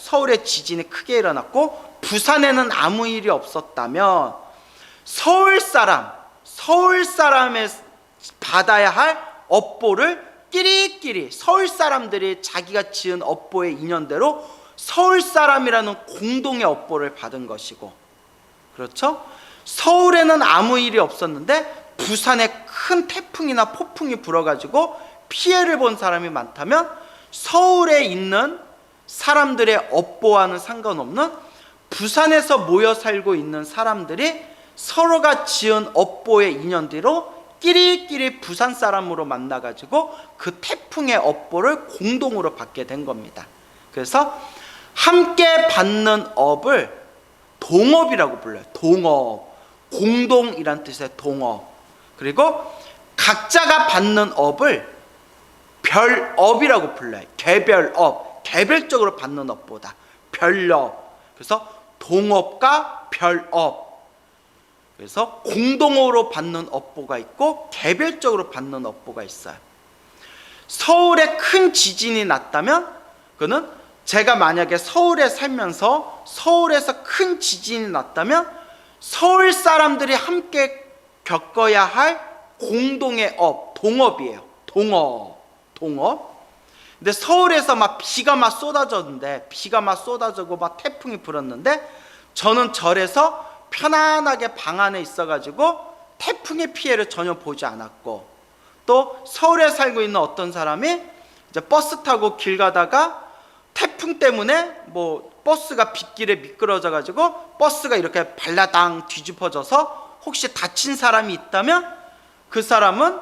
부산에는 아무 일이 없었다면 서울 사람의 받아야 할 업보를 끼리끼리 서울 사람들이 자기가 지은 업보의 인연대로 서울 사람이라는 공동의 업보를 받은 것이고, 그렇죠? 서울에는 아무 일이 없었는데 부산에 큰 태풍이나 폭풍이 불어가지고 피해를 본 사람이 많다면 서울에 있는 사람들의 업보와는 상관없는 부산에서 모여 살고 있는 사람들이 서로가 지은 업보의 인연대로 끼리끼리 부산 사람으로 만나가지고 그 태풍의 업보를 공동으로 받게 된 겁니다. 그래서 함께 받는 업을 동업이라고 불러요. 동업, 공동이란 뜻의 동업. 그리고 각자가 받는 업을 별업이라고 불러요. 개별업, 개별적으로 받는 업보다 별업. 그래서 동업과 별업. 그래서 공동으로 받는 업보가 있고 개별적으로 받는 업보가 있어요. 서울에 큰 지진이 났다면 그는, 제가 만약에 서울에 살면서 서울에서 큰 지진이 났다면 서울 사람들이 함께 겪어야 할 공동의 업, 동업이에요. 동업. 근데 서울에서 비가 쏟아지고 태풍이 불었는데 저는 절에서 편안하게 방 안에 있어가지고 태풍의 피해를 전혀 보지 않았고, 또 서울에 살고 있는 어떤 사람이 이제 버스 타고 길 가다가 태풍 때문에 버스가 빗길에 미끄러져 가지고 버스가 이렇게 발라당 뒤집어져서 혹시 다친 사람이 있다면 그 사람은,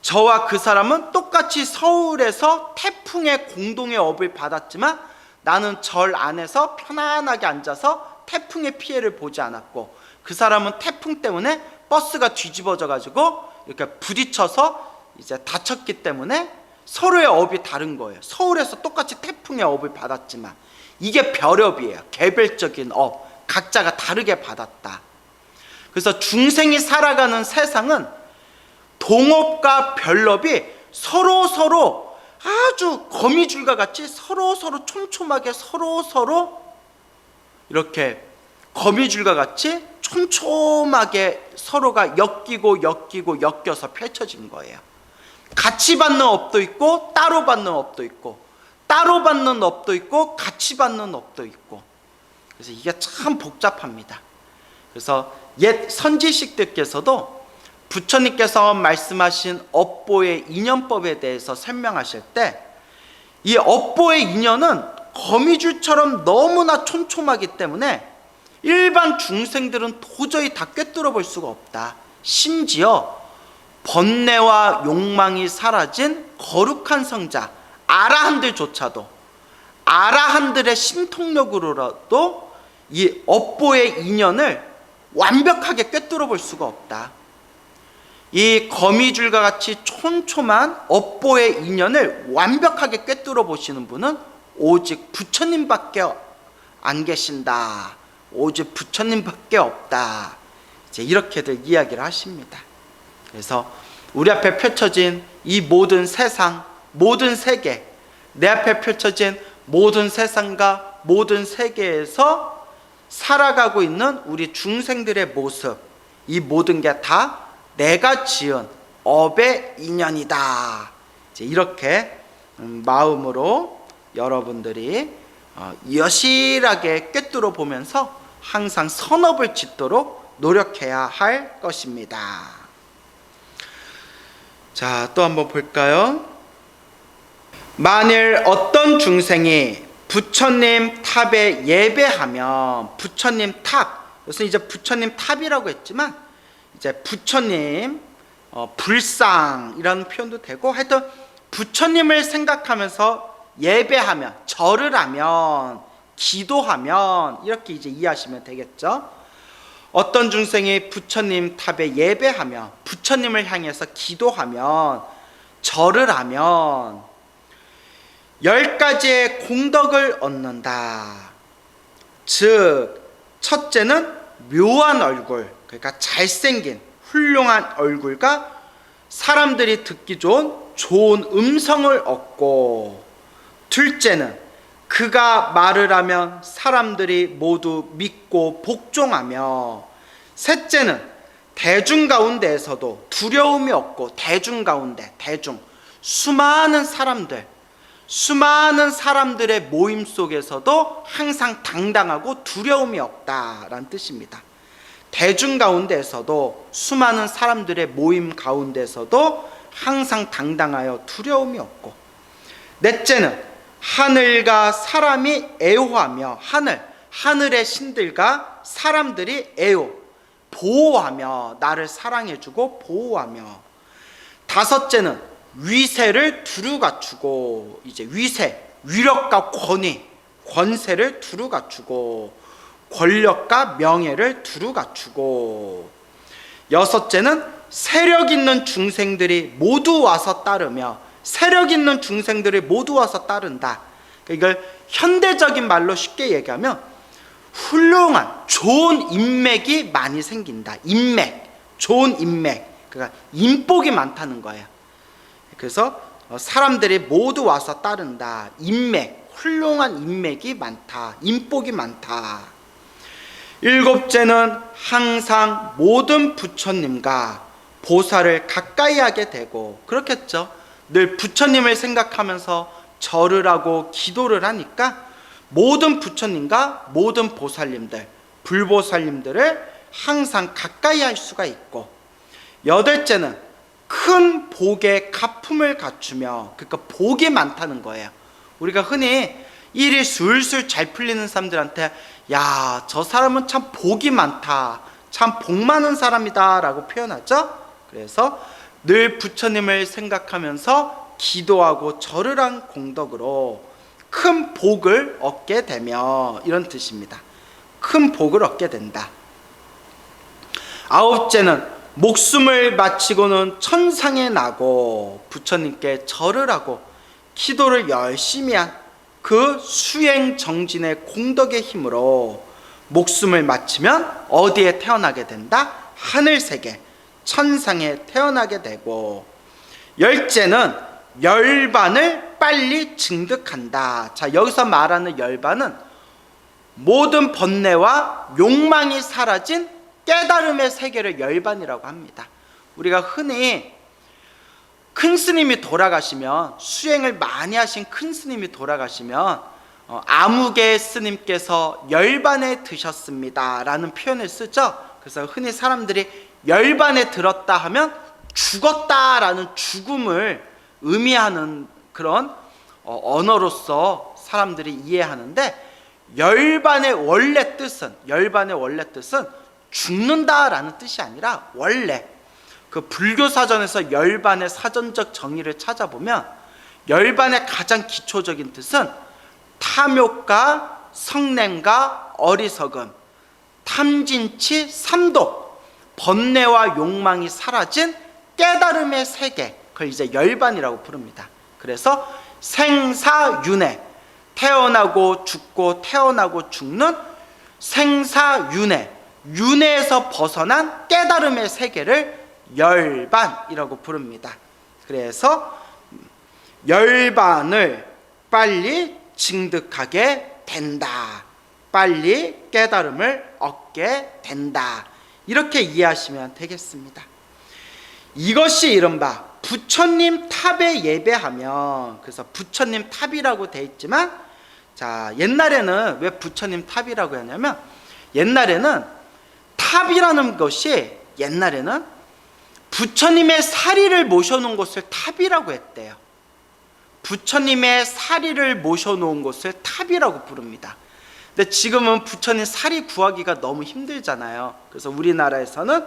저와 그 사람은 똑같이 서울에서 태풍의 공동의 업을 받았지만 나는 절 안에서 편안하게 앉아서 태풍의 피해를 보지 않았고, 그 사람은 태풍 때문에 버스가 뒤집어져 가지고 이렇게 부딪혀서 이제 다쳤기 때문에 서로의 업이 다른 거예요. 서울에서 똑같이 태풍의 업을 받았지만 이게 별업이에요. 개별적인 업, 각자가 다르게 받았다. 그래서 중생이 살아가는 세상은 동업과 별업이 서로 아주 거미줄과 같이 서로 촘촘하게 서로 이렇게 거미줄과 같이 촘촘하게 서로가 엮여서 펼쳐진 거예요. 같이 받는 업도 있고 따로 받는 업도 있고, 따로 받는 업도 있고 같이 받는 업도 있고. 그래서 이게 참 복잡합니다. 그래서 옛 선지식들께서도 부처님께서 말씀하신 업보의 인연법에 대해서 설명하실 때, 이 업보의 인연은 거미줄처럼 너무나 촘촘하기 때문에 일반 중생들은 도저히 다 꿰뚫어 볼 수가 없다. 심지어 번뇌와 욕망이 사라진 거룩한 성자 아라한들조차도, 아라한들의 신통력으로라도 이 업보의 인연을 완벽하게 꿰뚫어 볼 수가 없다. 이 거미줄과 같이 촘촘한 업보의 인연을 완벽하게 꿰뚫어 보시는 분은 오직 부처님밖에 안 계신다. 오직 부처님밖에 없다. 이제 이렇게들 이야기를 하십니다. 그래서 우리 앞에 펼쳐진 이 모든 세상, 모든 세계, 내 앞에 펼쳐진 모든 세상과 모든 세계에서 살아가고 있는 우리 중생들의 모습, 이 모든 게 다 내가 지은 업의 인연이다. 이제 이렇게 마음으로 여러분들이 여실하게 꿰뚫어 보면서 항상 선업을 짓도록 노력해야 할 것입니다. 자, 또 한번 볼까요? 만일 어떤 중생이 부처님 탑에 예배하면, 부처님 탑, 그래서 이제 부처님 탑이라고 했지만 이제 부처님 불상이라는 표현도 되고, 하여튼 부처님을 생각하면서 예배하면, 절을 하면, 기도하면, 이렇게 이제 이해하시면 되겠죠. 어떤 중생이 부처님 탑에 예배하면, 부처님을 향해서 기도하면, 절을 하면 10가지의 공덕을 얻는다. 즉 첫째는 묘한 얼굴, 그러니까 잘생긴 훌륭한 얼굴과 사람들이 듣기 좋은 음성을 얻고, 둘째는 그가 말을 하면 사람들이 모두 믿고 복종하며, 셋째는 대중 가운데에서도 두려움이 없고, 대중 가운데, 수많은 사람들의 모임 속에서도 항상 당당하고 두려움이 없다라는 뜻입니다. 대중 가운데에서도, 수많은 사람들의 모임 가운데서도 항상 당당하여 두려움이 없고, 넷째는 하늘과 사람이 애호하며, 하늘의 신들과 사람들이 보호하며, 나를 사랑해주고 보호하며, 다섯째는 위세를 두루 갖추고, 이제 위력과 권세를 두루 갖추고, 권력과 명예를 두루 갖추고, 여섯째는 세력 있는 중생들이 모두 와서 따르며, 세력 있는 중생들이 모두 와서 따른다. 이걸 현대적인 말로 쉽게 얘기하면 훌륭한 좋은 인맥이 많이 생긴다. 좋은 인맥, 그러니까 인복이 많다는 거예요. 그래서 사람들이 모두 와서 따른다. 훌륭한 인맥이 많다. 인복이 많다. 일곱째는 항상 모든 부처님과 보살을 가까이 하게 되고, 그렇겠죠. 늘 부처님을 생각하면서 절을 하고 기도를 하니까 모든 부처님과 모든 보살님들, 불보살님들을 항상 가까이 할 수가 있고, 여덟째는 큰 복의 가품을 갖추며, 그러니까 복이 많다는 거예요. 우리가 흔히 일이 술술 잘 풀리는 사람들한테 야, 저 사람은 참 복이 많다, 참 복 많은 사람이다 라고 표현하죠. 그래서 늘 부처님을 생각하면서 기도하고 절을 한 공덕으로 큰 복을 얻게 되며, 이런 뜻입니다. 큰 복을 얻게 된다. 아홉째는 목숨을 바치고는 천상에 나고 부처님께 절을 하고 기도를 열심히 한 그 수행 정진의 공덕의 힘으로 목숨을 바치면 어디에 태어나게 된다? 하늘세계, 천상에 태어나게 되고, 열째는 열반을 빨리 증득한다. 자, 여기서 말하는 열반은 모든 번뇌와 욕망이 사라진 깨달음의 세계를 열반이라고 합니다. 우리가 흔히 큰 스님이 돌아가시면, 수행을 많이 하신 큰 스님이 돌아가시면 아무개 스님께서 열반에 드셨습니다 라는 표현을 쓰죠. 그래서 흔히 사람들이 열반에 들었다 하면 죽었다라는 죽음을 의미하는 그런 언어로서 사람들이 이해하는데, 열반의 원래 뜻은 죽는다라는 뜻이 아니라, 원래 그 불교 사전에서 열반의 사전적 정의를 찾아보면 열반의 가장 기초적인 뜻은 탐욕과 성냄과 어리석음, 탐진치, 삼독, 번뇌와 욕망이 사라진 깨달음의 세계, 그걸 이제 열반이라고 부릅니다. 그래서 생사윤회, 태어나고 죽고 태어나고 죽는 생사윤회, 윤회에서 벗어난 깨달음의 세계를 열반이라고 부릅니다. 그래서 열반을 빨리 증득하게 된다, 빨리 깨달음을 얻게 된다, 이렇게 이해하시면 되겠습니다. 이것이 이른바 부처님 탑에 예배하면, 그래서 부처님 탑이라고 돼 있지만, 자, 옛날에는 왜 부처님 탑이라고 하냐면, 옛날에는 탑이라는 것이, 옛날에는 부처님의 사리를 모셔놓은 곳을 탑이라고 했대요. 부처님의 사리를 모셔놓은 곳을 탑이라고 부릅니다. 근데 지금은 부처님 사리 구하기가 너무 힘들잖아요. 그래서 우리나라에서는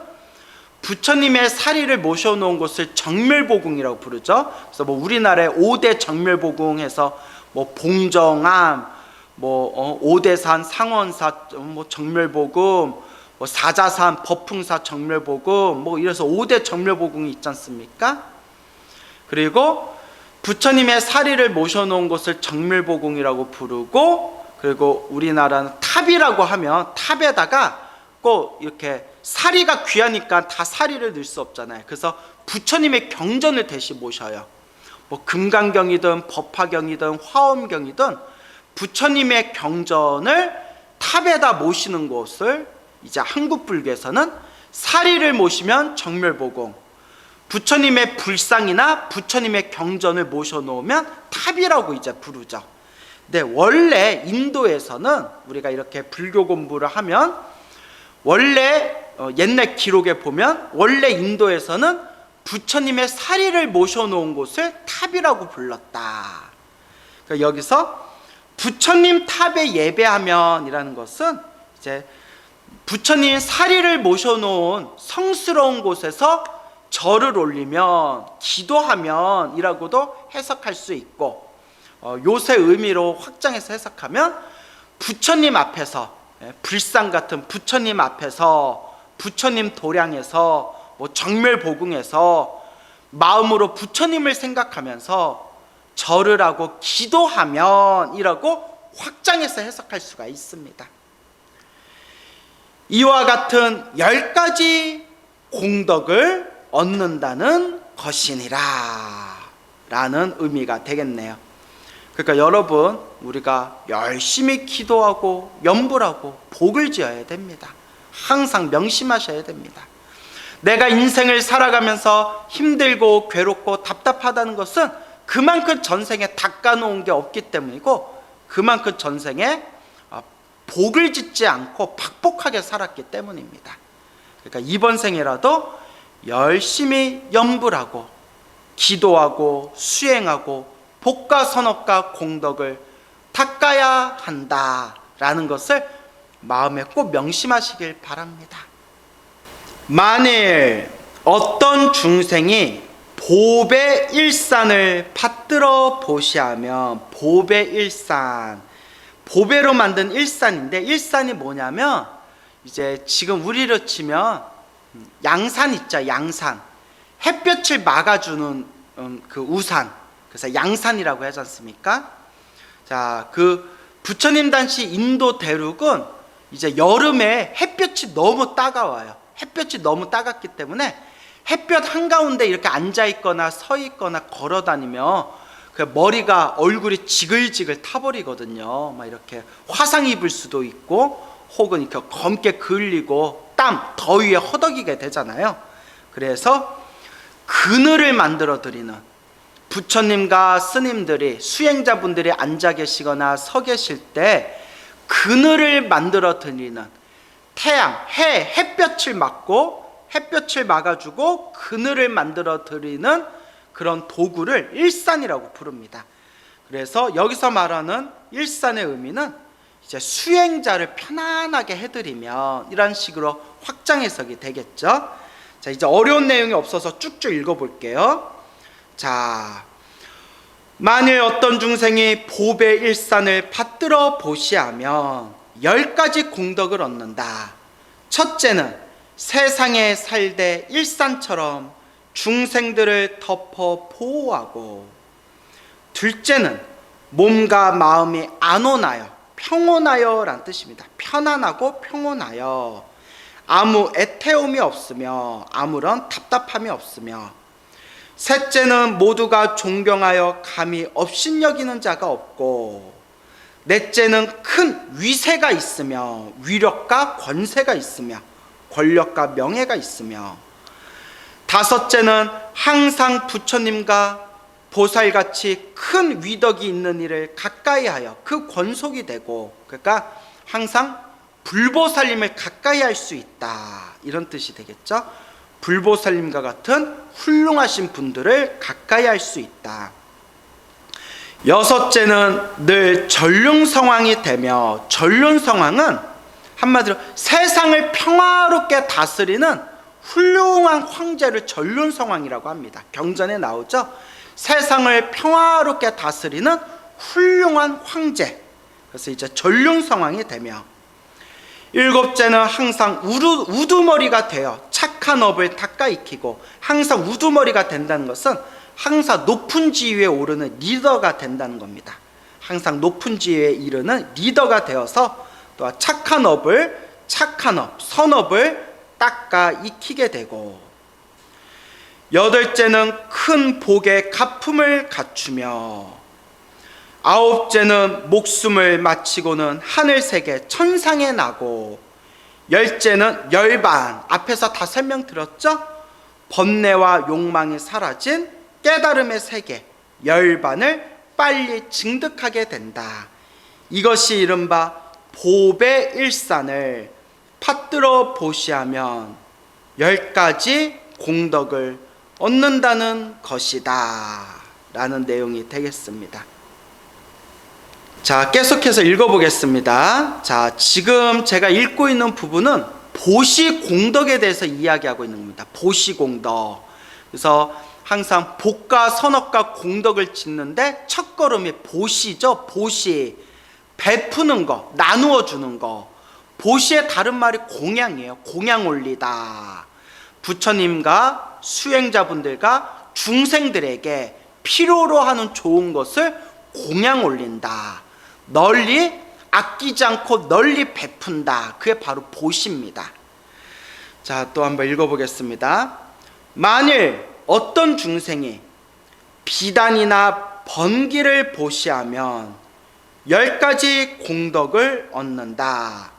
부처님의 사리를 모셔놓은 곳을 정멸보궁이라고 부르죠. 그래서 뭐 우리나라의 5대 정멸보궁해서 뭐 봉정암, 뭐 오대산, 상원사 뭐 정멸보궁, 뭐 사자산, 법풍사 정멸보궁, 뭐 이래서 5대 정멸보궁이 있지 않습니까? 그리고 부처님의 사리를 모셔놓은 곳을 정멸보궁이라고 부르고, 그리고 우리나라는 탑이라고 하면 탑에다가 꼭 이렇게 사리가 귀하니까 다 사리를 넣을 수 없잖아요. 그래서 부처님의 경전을 대신 모셔요. 뭐 금강경이든 법화경이든 화엄경이든 부처님의 경전을 탑에다 모시는 곳을 이제 한국 불교에서는 사리를 모시면 정멸보궁, 부처님의 불상이나 부처님의 경전을 모셔놓으면 탑이라고 이제 부르죠. 근데 원래 인도에서는 우리가 이렇게 불교 공부를 하면, 원래 옛날 기록에 보면 원래 인도에서는 부처님의 사리를 모셔놓은 곳을 탑이라고 불렀다. 그러니까 여기서 부처님 탑에 예배하면 이라는 것은 이제 부처님 사리를 모셔놓은 성스러운 곳에서 절을 올리면, 기도하면 이라고도 해석할 수 있고, 요새 의미로 확장해서 해석하면 부처님 앞에서, 불상 같은 부처님 앞에서, 부처님 도량에서, 뭐 정멸보궁에서 마음으로 부처님을 생각하면서 절을 하고 기도하면 이라고 확장해서 해석할 수가 있습니다. 이와 같은 10가지 공덕을 얻는다는 것이니라 라는 의미가 되겠네요. 그러니까 여러분, 우리가 열심히 기도하고 염불하고 복을 지어야 됩니다. 항상 명심하셔야 됩니다. 내가 인생을 살아가면서 힘들고 괴롭고 답답하다는 것은 그만큼 전생에 닦아놓은 게 없기 때문이고, 그만큼 전생에 복을 짓지 않고 팍복하게 살았기 때문입니다. 그러니까 이번 생이라도 열심히 염불하고 기도하고 수행하고 복과 선업과 공덕을 닦아야 한다라는 것을 마음에 꼭 명심하시길 바랍니다. 만일 어떤 중생이 보배 일산을 받들어 보시하면, 보배 일산, 보배로 만든 일산인데, 일산이 뭐냐면 이제 지금 우리로 치면 양산 있죠. 양산, 햇볕을 막아주는 그 우산, 그래서 양산이라고 하지 않습니까? 자, 그 부처님 당시 인도 대륙은 이제 여름에 햇볕이 너무 따가워요. 햇볕이 너무 따갑기 때문에 햇볕 한가운데 이렇게 앉아 있거나 서 있거나 걸어 다니면 그 머리가, 얼굴이 지글지글 타버리거든요. 막 이렇게 화상 입을 수도 있고, 혹은 이렇게 검게 그을리고 땀, 더위에 허덕이게 되잖아요. 그래서 그늘을 만들어 드리는, 부처님과 스님들이, 수행자분들이 앉아 계시거나 서 계실 때 그늘을 만들어 드리는, 태양, 햇볕을 막고 햇볕을 막아주고 그늘을 만들어 드리는 그런 도구를 일산이라고 부릅니다. 그래서 여기서 말하는 일산의 의미는 이제 수행자를 편안하게 해드리면, 이런 식으로 확장 해석이 되겠죠. 자, 이제 어려운 내용이 없어서 쭉쭉 읽어볼게요. 자, 만일 어떤 중생이 보배 일산을 받들어 보시하면 10가지 공덕을 얻는다. 첫째는 세상에 살되 일산처럼 중생들을 덮어 보호하고, 둘째는 몸과 마음이 안온하여, 평온하여 라는 뜻입니다. 편안하고 평온하여 아무 애태움이 없으며 아무런 답답함이 없으며, 셋째는 모두가 존경하여 감히 업신여기는 자가 없고, 넷째는 큰 위세가 있으며 위력과 권세가 있으며 권력과 명예가 있으며, 다섯째는 항상 부처님과 보살같이 큰 위덕이 있는 이를 가까이하여 그 권속이 되고, 그러니까 항상 불보살님을 가까이 할 수 있다, 이런 뜻이 되겠죠. 불보살님과 같은 훌륭하신 분들을 가까이 할 수 있다. 여섯째는 늘 전륜성왕이 되며, 전륜성왕은 한마디로 세상을 평화롭게 다스리는 훌륭한 황제를 전륜성왕이라고 합니다. 경전에 나오죠. 세상을 평화롭게 다스리는 훌륭한 황제, 그래서 이제 전륜성왕이 되며, 일곱째는 항상 우두머리가 되어 착한 업을 닦아 익히고, 항상 우두머리가 된다는 것은 항상 높은 지위에 오르는 리더가 된다는 겁니다. 항상 높은 지위에 이르는 리더가 되어서 또 착한 업, 선업을 닦아 익히게 되고, 여덟째는 큰 복의 가품을 갖추며, 아홉째는 목숨을 마치고는 하늘세계 천상에 나고, 열째는 열반, 앞에서 다 설명드렸죠? 번뇌와 욕망이 사라진 깨달음의 세계, 열반을 빨리 증득하게 된다. 이것이 이른바 보배일산을 받들어 보시하면 10가지 공덕을 얻는다는 것이다 라는 내용이 되겠습니다. 자, 계속해서 읽어보겠습니다. 자, 지금 제가 읽고 있는 부분은 보시공덕에 대해서 이야기하고 있는 겁니다. 보시공덕. 그래서 항상 복과 선업과 공덕을 짓는데 첫걸음이 보시죠. 보시, 베푸는 거, 나누어 주는 거. 보시의 다른 말이 공양이에요. 공양 올리다. 부처님과 수행자분들과 중생들에게 필요로 하는 좋은 것을 공양 올린다. 널리 아끼지 않고 널리 베푼다. 그게 바로 보시입니다. 자, 또 한번 읽어보겠습니다. 만일 어떤 중생이 비단이나 번기를 보시하면 10가지 공덕을 얻는다.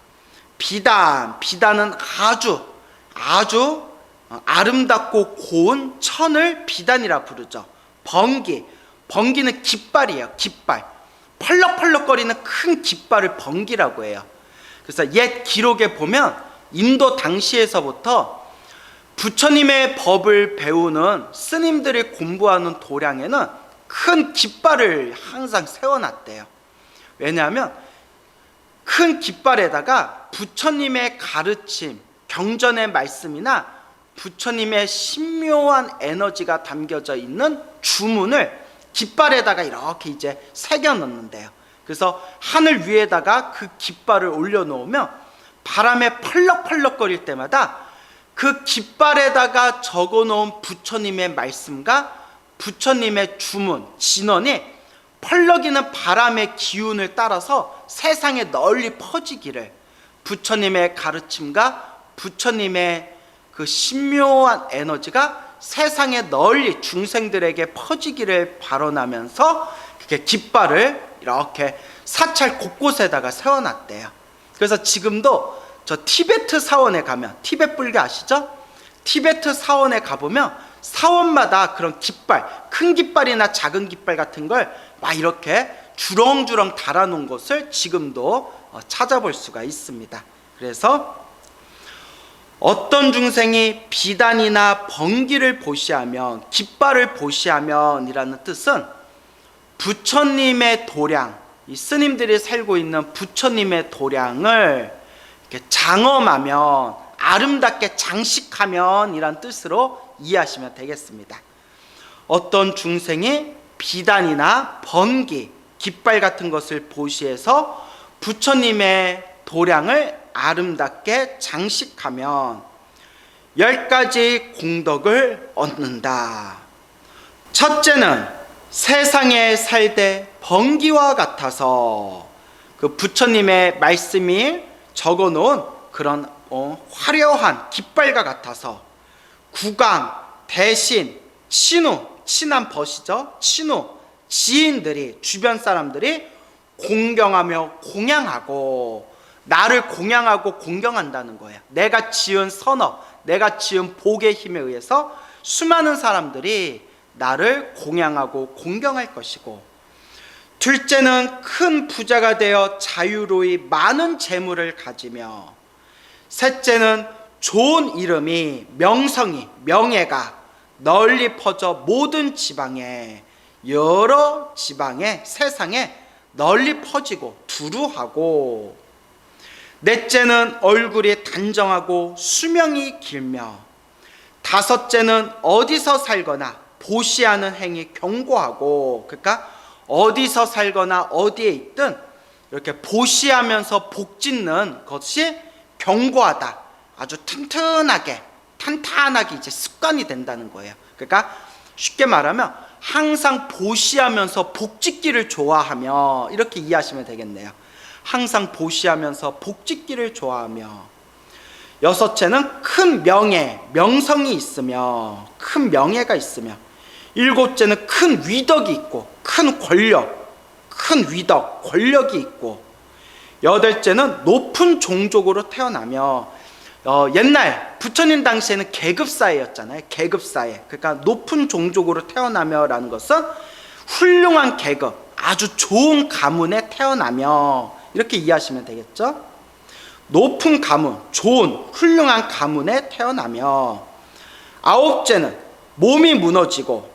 비단은 아주 아름답고 고운 천을 비단이라 부르죠. 번기는 깃발이에요. 깃발, 펄럭펄럭거리는 큰 깃발을 번기라고 해요. 그래서 옛 기록에 보면 인도 당시에서부터 부처님의 법을 배우는 스님들이 공부하는 도량에는 큰 깃발을 항상 세워놨대요. 왜냐하면 큰 깃발에다가 부처님의 가르침, 경전의 말씀이나 부처님의 신묘한 에너지가 담겨져 있는 주문을 깃발에다가 이렇게 이제 새겨 넣는데요. 그래서 하늘 위에다가 그 깃발을 올려놓으면 바람에 펄럭펄럭거릴 때마다 그 깃발에다가 적어놓은 부처님의 말씀과 부처님의 주문, 진언이 펄럭이는 바람의 기운을 따라서 세상에 널리 퍼지기를, 부처님의 가르침과 부처님의 그 신묘한 에너지가 세상에 널리 중생들에게 퍼지기를 발언하면서 그렇게 깃발을 이렇게 사찰 곳곳에다가 세워놨대요. 그래서 지금도 저 티베트 사원에 가면, 티베트 불교 아시죠? 티베트 사원에 가보면 사원마다 그런 깃발, 큰 깃발이나 작은 깃발 같은 걸 막 이렇게 주렁주렁 달아놓은 것을 지금도 찾아볼 수가 있습니다. 그래서 어떤 중생이 비단이나 번기를 보시하면, 깃발을 보시하면 이라는 뜻은 부처님의 도량, 이 스님들이 살고 있는 부처님의 도량을 이렇게 장엄하면, 아름답게 장식하면 이란 뜻으로 이해하시면 되겠습니다. 어떤 중생이 비단이나 번기, 깃발 같은 것을 보시해서 부처님의 도량을 아름답게 장식하면 10가지 공덕을 얻는다. 첫째는 세상에 살되 번기와 같아서, 그 부처님의 말씀이 적어놓은 그런 화려한 깃발과 같아서 국왕, 대신, 친우, 친한 벗이죠. 친우, 지인들이, 주변 사람들이 공경하며 공양하고, 나를 공양하고 공경한다는 거예요. 내가 지은 선업, 내가 지은 복의 힘에 의해서 수많은 사람들이 나를 공양하고 공경할 것이고, 둘째는 큰 부자가 되어 자유로이 많은 재물을 가지며, 셋째는 좋은 이름이, 명성이, 명예가 널리 퍼져 모든 지방에, 여러 지방에, 세상에 널리 퍼지고 두루하고, 넷째는 얼굴이 단정하고 수명이 길며, 다섯째는 어디서 살거나 보시하는 행위 견고하고, 그러니까 어디서 살거나 어디에 있든 이렇게 보시하면서 복짓는 것이 견고하다, 아주 튼튼하게, 탄탄하게 이제 습관이 된다는 거예요. 그러니까 쉽게 말하면 항상 보시하면서 복짓기를 좋아하며, 이렇게 이해하시면 되겠네요. 항상 보시하면서 복짓기를 좋아하며, 여섯째는 큰 명예, 명성이 있으며, 큰 명예가 있으며, 일곱째는 큰 위덕이 있고, 큰 권력, 큰 위덕, 권력이 있고, 여덟째는 높은 종족으로 태어나며, 옛날 부처님 당시에는 계급사회였잖아요. 계급사회. 그러니까 높은 종족으로 태어나며 라는 것은 훌륭한 계급, 아주 좋은 가문에 태어나며, 이렇게 이해하시면 되겠죠. 높은 가문, 좋은 훌륭한 가문에 태어나며, 아홉째는 몸이 무너지고,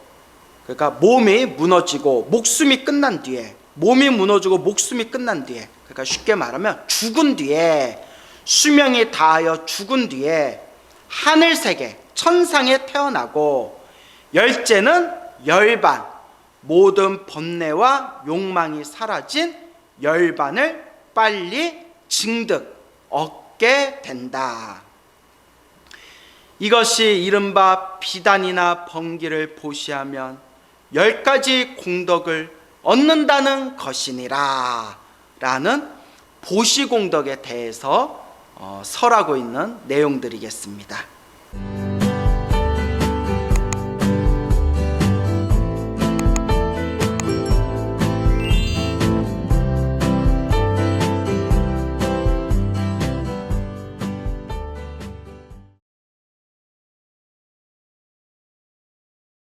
그러니까 몸이 무너지고 목숨이 끝난 뒤에, 몸이 무너지고 목숨이 끝난 뒤에, 그러니까 쉽게 말하면 죽은 뒤에, 수명이 다하여 죽은 뒤에 하늘세계, 천상에 태어나고, 열째는 열반, 모든 번뇌와 욕망이 사라진 열반을 빨리 증득, 얻게 된다. 이것이 이른바 비단이나 번기를 보시하면 10가지 공덕을 얻는다는 것이니라 라는 보시공덕에 대해서 설하고 있는 내용들이겠습니다.